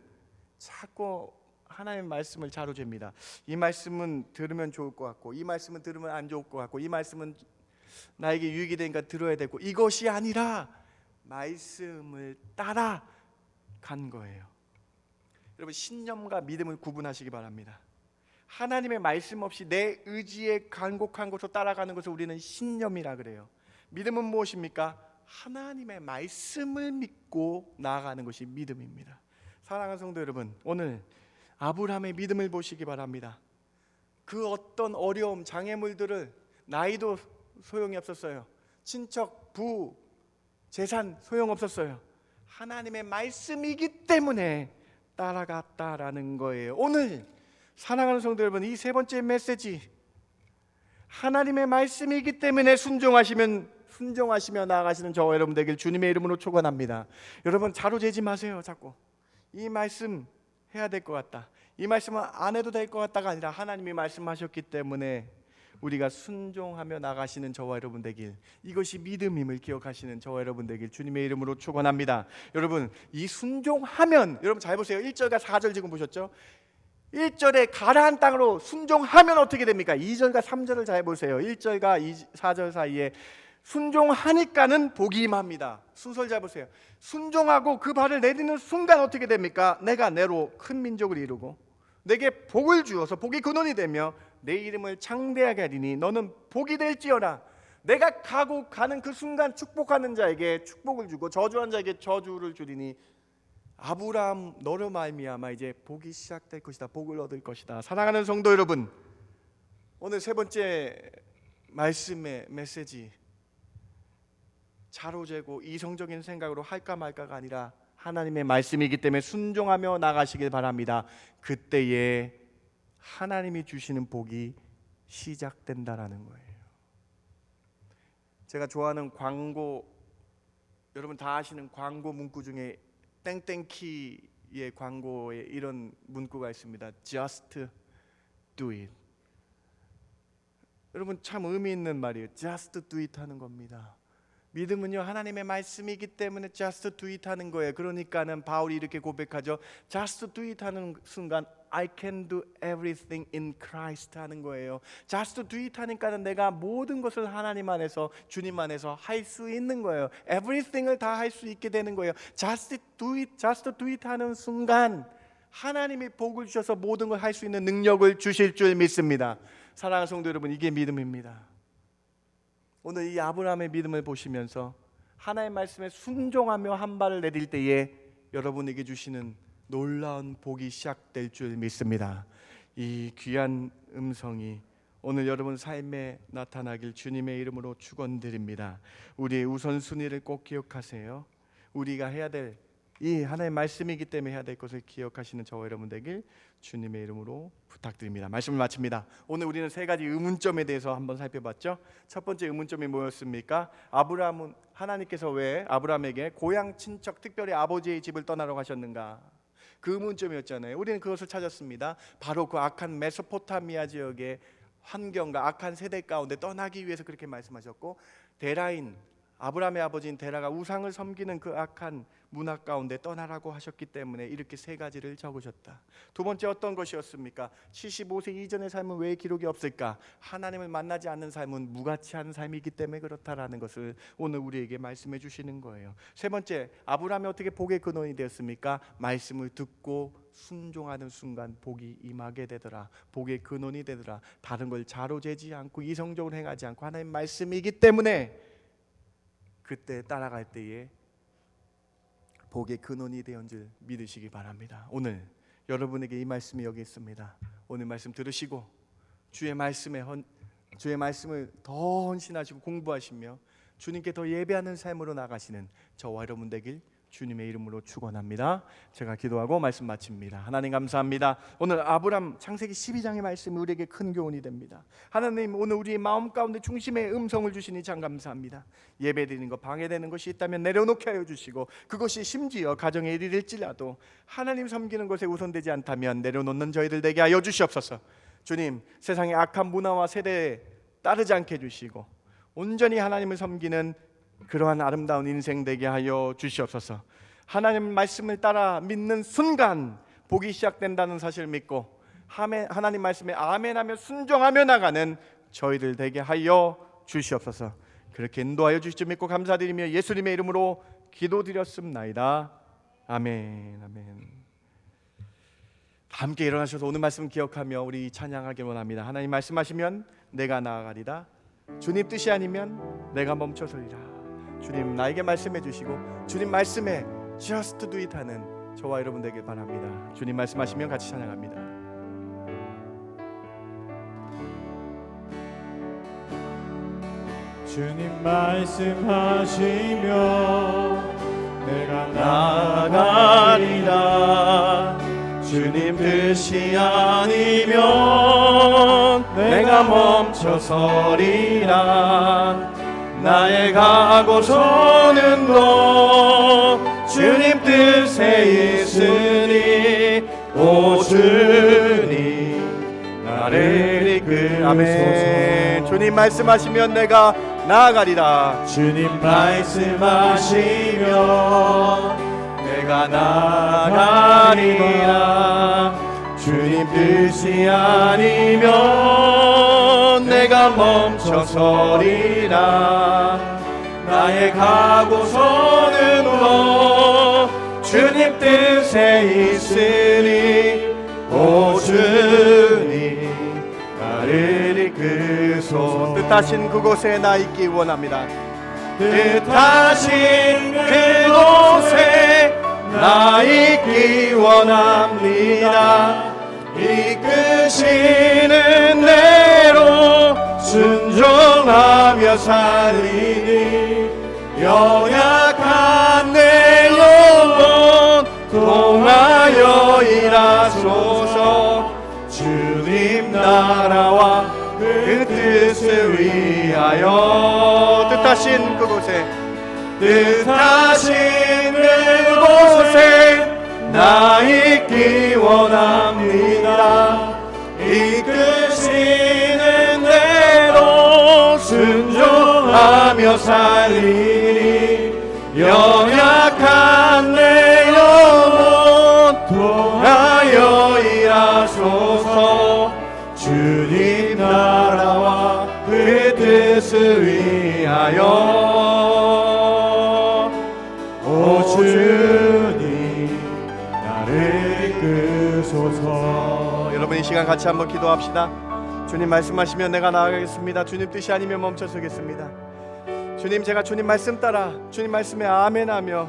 자꾸 하나님의 말씀을 자로 잽니다. 이 말씀은 들으면 좋을 것 같고, 이 말씀은 들으면 안 좋을 것 같고, 이 말씀은 나에게 유익이 되니까 들어야 되고, 이것이 아니라 말씀을 따라간 거예요. 여러분, 신념과 믿음을 구분하시기 바랍니다. 하나님의 말씀 없이 내 의지에 간곡한 것을 따라가는 것을 우리는 신념이라 그래요. 믿음은 무엇입니까? 하나님의 말씀을 믿고 나아가는 것이 믿음입니다. 사랑하는 성도 여러분, 오늘 아브라함의 믿음을 보시기 바랍니다. 그 어떤 어려움, 장애물들을 나이도 소용이 없었어요. 친척, 부, 재산 소용없었어요. 하나님의 말씀이기 때문에 따라갔다라는 거예요. 오늘 사랑하는 성도 여러분, 이 세 번째 메시지, 하나님의 말씀이기 때문에 순종하시며 나아가시는 저와 여러분 되길 주님의 이름으로 축원합니다. 여러분, 자로 재지 마세요. 자꾸 이 말씀 해야 될 것 같다, 이 말씀은 안 해도 될 것 같다가 아니라 하나님이 말씀하셨기 때문에 우리가 순종하며 나가시는 저와 여러분 되길, 이것이 믿음임을 기억하시는 저와 여러분 되길 주님의 이름으로 축원합니다. 여러분, 이 순종하면, 여러분 잘 보세요. 1절과 4절 지금 보셨죠? 1절에 가라한 땅으로 순종하면 어떻게 됩니까? 2절과 3절을 잘 보세요. 1절과 4절 사이에 순종하니까는 복이 임합니다. 순서를 잘 보세요. 순종하고 그 발을 내딛는 순간 어떻게 됩니까? 내가 내로 큰 민족을 이루고 내게 복을 주어서 복이 근원이 되며 내 이름을 창대하게 하리니 너는 복이 될지어라. 내가 가는 그 순간 축복하는 자에게 축복을 주고 저주한 자에게 저주를 주리니 아브라함 너로 말미암아 이제 복이 시작될 것이다. 복을 얻을 것이다. 사랑하는 성도 여러분, 오늘 세 번째 말씀의 메시지, 자로 재고 이성적인 생각으로 할까 말까가 아니라 하나님의 말씀이기 때문에 순종하며 나가시길 바랍니다. 그때에 하나님이 주시는 복이 시작된다라는 거예요. 제가 좋아하는 광고, 여러분 다 아시는 광고 문구 중에 땡땡키의 광고에 이런 문구가 있습니다. Just do it. 여러분 참 의미 있는 말이에요. Just do it 하는 겁니다. 믿음은요 하나님의 말씀이기 때문에 just do it 하는 거예요. 그러니까는 바울이 이렇게 고백하죠. just do it 하는 순간 I can do everything in Christ 하는 거예요. just do it 하니까는 내가 모든 것을 하나님 안에서, 주님 안에서 할 수 있는 거예요. everything을 다 할 수 있게 되는 거예요. just do it 하는 순간 하나님이 복을 주셔서 모든 걸 할 수 있는 능력을 주실 줄 믿습니다. 사랑하는 성도 여러분, 이게 믿음입니다. 오늘 이 아브라함의 믿음을 보시면서 하나님의 말씀에 순종하며 한 발을 내딜 때에 여러분에게 주시는 놀라운 복이 시작될 줄 믿습니다. 이 귀한 음성이 오늘 여러분 삶에 나타나길 주님의 이름으로 축원드립니다. 우리의 우선순위를 꼭 기억하세요. 우리가 해야 될 이 하나님의 말씀이기 때문에 해야 될 것을 기억하시는 저와 여러분 되길 주님의 이름으로 부탁드립니다. 말씀을 마칩니다. 오늘 우리는 세 가지 의문점에 대해서 한번 살펴봤죠. 첫 번째 의문점이 뭐였습니까? 아브라함은, 하나님께서 왜 아브라함에게 고향 친척, 특별히 아버지의 집을 떠나러 가셨는가? 그 의문점이었잖아요. 우리는 그것을 찾았습니다. 바로 그 악한 메소포타미아 지역의 환경과 악한 세대 가운데 떠나기 위해서 그렇게 말씀하셨고, 데라인, 아브라함의 아버지인 데라가 우상을 섬기는 그 악한 문화 가운데 떠나라고 하셨기 때문에 이렇게 세 가지를 적으셨다. 두 번째 어떤 것이었습니까? 75세 이전의 삶은 왜 기록이 없을까? 하나님을 만나지 않는 삶은 무가치한 삶이기 때문에 그렇다라는 것을 오늘 우리에게 말씀해 주시는 거예요. 세 번째, 아브라함이 어떻게 복의 근원이 되었습니까? 말씀을 듣고 순종하는 순간 복이 임하게 되더라. 복의 근원이 되더라. 다른 걸 자로재지 않고 이성적으로 행하지 않고 하나님 말씀이기 때문에 그때 따라갈 때에 복의 근원이 되었는 줄 믿으시기 바랍니다. 오늘 여러분에게 이 말씀이 여기 있습니다. 오늘 말씀 들으시고 주의 말씀을 더 헌신하시고 공부하시며 주님께 더 예배하는 삶으로 나가시는 저와 여러분 되길 주님의 이름으로 축원합니다. 제가 기도하고 말씀 마칩니다. 하나님 감사합니다. 오늘 아브람 창세기 12장의 말씀이 우리에게 큰 교훈이 됩니다. 하나님, 오늘 우리의 마음 가운데 중심의 음성을 주시니 참 감사합니다. 예배드리는 것 방해되는 것이 있다면 내려놓게 하여 주시고, 그것이 심지어 가정의 일일지라도 하나님 섬기는 것에 우선되지 않다면 내려놓는 저희들 되게 하여 주시옵소서. 주님, 세상의 악한 문화와 세대에 따르지 않게 해주시고 온전히 하나님을 섬기는 그러한 아름다운 인생 되게 하여 주시옵소서. 하나님 말씀을 따라 믿는 순간 복이 시작된다는 사실을 믿고 하나님 말씀에 아멘하며 순종하며 나가는 저희들 되게 하여 주시옵소서. 그렇게 인도하여 주실 줄 믿고 감사드리며 예수님의 이름으로 기도드렸습나이다. 아멘. 아멘. 함께 일어나셔서 오늘 말씀 기억하며 우리 찬양하기 원합니다. 하나님 말씀하시면 내가 나아가리다. 주님 뜻이 아니면 내가 멈춰서리라. 주님 나에게 말씀해 주시고 주님 말씀에 just do it 하는 저와 여러분 되길 바랍니다. 주님 말씀하시면 같이 찬양합니다. 주님 말씀하시면 내가 나가리라. 주님 뜻이 아니면 내가 멈춰서리라. 나의 가고서는 것 주님 뜻에 있으니 오 주님 나를 이끌소서. 아멘. 주님 말씀하시면 내가 나아가리라. 주님 말씀하시면 내가 나아가리라. 주님 뜻이 아니면 내가 멈춰서리라. 나의 가고서는 너 주님 뜻에 있으니 오 주님 나를 이끌소서. 뜻하신 그곳에 나 있기 원합니다. 뜻하신 그곳에 나 있기 원합니다. 이끄시는 대로 순종하며 살리니 연약한 내 영혼 통하여 일하소서. 주님 나라와 그 뜻을 위하여 뜻하신 그곳에 뜻하신 그곳에 나 있기 원합니다. 이끄시는 대로 순종하며 살리니 연약한 내 영혼 통하여 일하소서. 주님 나라와 그 뜻을 위하여 오 주님 나를 이끄소서. 여러분 이 시간 같이 한번 기도합시다. 주님 말씀하시면 내가 나아가겠습니다. 주님 뜻이 아니면 멈춰서겠습니다. 주님 제가 주님 말씀 따라 주님 말씀에 아멘하며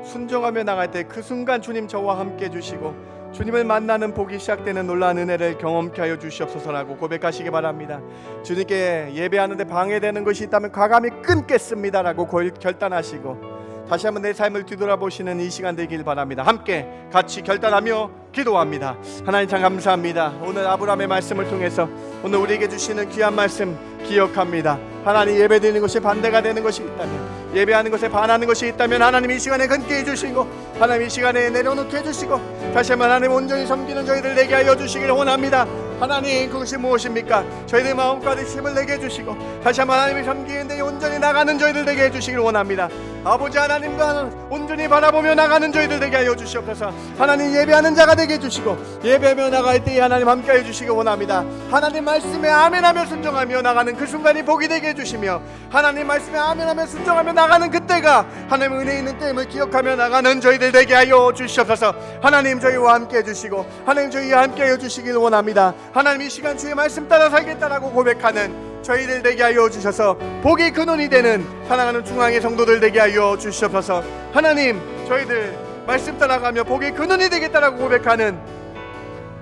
순종하며 나갈 때 그 순간 주님 저와 함께 해주시고 주님을 만나는 복이 시작되는 놀라운 은혜를 경험케 하여 주시옵소서라고 고백하시기 바랍니다. 주님께 예배하는데 방해되는 것이 있다면 과감히 끊겠습니다라고 결단하시고 다시 한번 내 삶을 뒤돌아보시는 이 시간 되길 바랍니다. 함께 같이 결단하며 기도합니다. 하나님 참 감사합니다. 오늘 아브라함의 말씀을 통해서 오늘 우리에게 주시는 귀한 말씀 기억합니다. 하나님 예배드리는 것이 반대가 되는 것이 있다면 예배하는 것에 반하는 것이 있다면 하나님 이 시간에 끊게 해주시고 하나님 이 시간에 내려놓게 해주시고 다시 한번 하나님 온전히 섬기는 저희들 내게 하여 주시길 원합니다. 하나님 그것이 무엇입니까? 저희들 마음까지 힘을 내게 해주시고 다시 한번 하나님을 섬기는데 온전히 나가는 저희들 되게 해주시길 원합니다. 아버지 하나님과 온전히 바라보며 나가는 저희들 되게 하여 주시옵소서. 하나님 예배하는 자가 되게 해주시고 예배하며 나갈 때에 하나님 함께 해주시기 원합니다. 하나님 말씀에 아멘하며 순종하며 나가는 그 순간이 복이 되게 해주시며 하나님 말씀에 아멘하며 순종하며 나가는 그때가 하나님 은혜 있는 때임을 기억하며 나가는 저희들 되게 하여 주시옵소서. 하나님 저희와 함께 해주시고 하나님 저희와 함께 하여 주시길 원합니다. 하나님 이 시간 주의 말씀 따라 살겠다라고 고백하는 저희들 되게 하여 주셔서 복이 근원이 되는 사랑하는 중앙의 성도들 되게 하여 주시옵소서. 하나님 저희들 말씀 따라가며 복이 근원이 되겠다라고 고백하는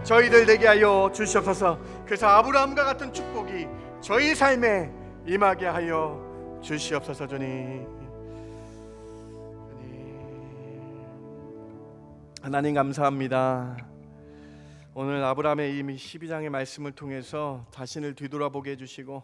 저희들 되게 하여 주시옵소서. 그래서 아브라함과 같은 축복이 저희 삶에 임하게 하여 주시옵소서. 주님 하나님 감사합니다. 오늘 아브라함의 이 12장의 말씀을 통해서 자신을 뒤돌아보게 해주시고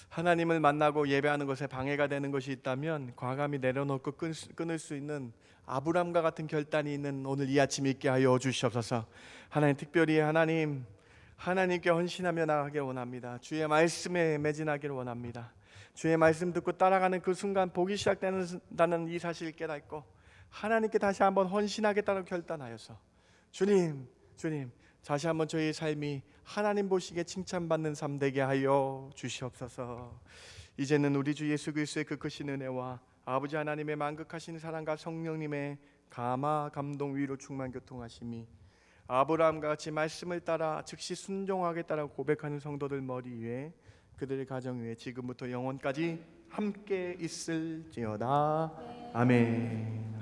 하나님을 만나고 예배하는 것에 방해가 되는 것이 있다면 과감히 내려놓고 끊을 수 있는 아브라함과 같은 결단이 있는 오늘 이 아침 있게 하여 주시옵소서. 하나님 특별히 하나님께 헌신하며 나가길 원합니다. 주의 말씀에 매진하기를 원합니다. 주의 말씀 듣고 따라가는 그 순간 복이 시작된다는 이 사실을 깨닫고 하나님께 다시 한번 헌신하겠다는 결단하여서 주님 다시 한번 저희의 삶이 하나님 보시기에 칭찬받는 삶 되게 하여 주시옵소서. 이제는 우리 주 예수 그리스도의 그 크신 은혜와 아버지 하나님의 만극하신 사랑과 성령님의 감화 감동 위로 충만 교통하심이 아브라함과 같이 말씀을 따라 즉시 순종하겠다라고 고백하는 성도들 머리 위에 그들의 가정 위에 지금부터 영원까지 함께 있을지어다. 아멘.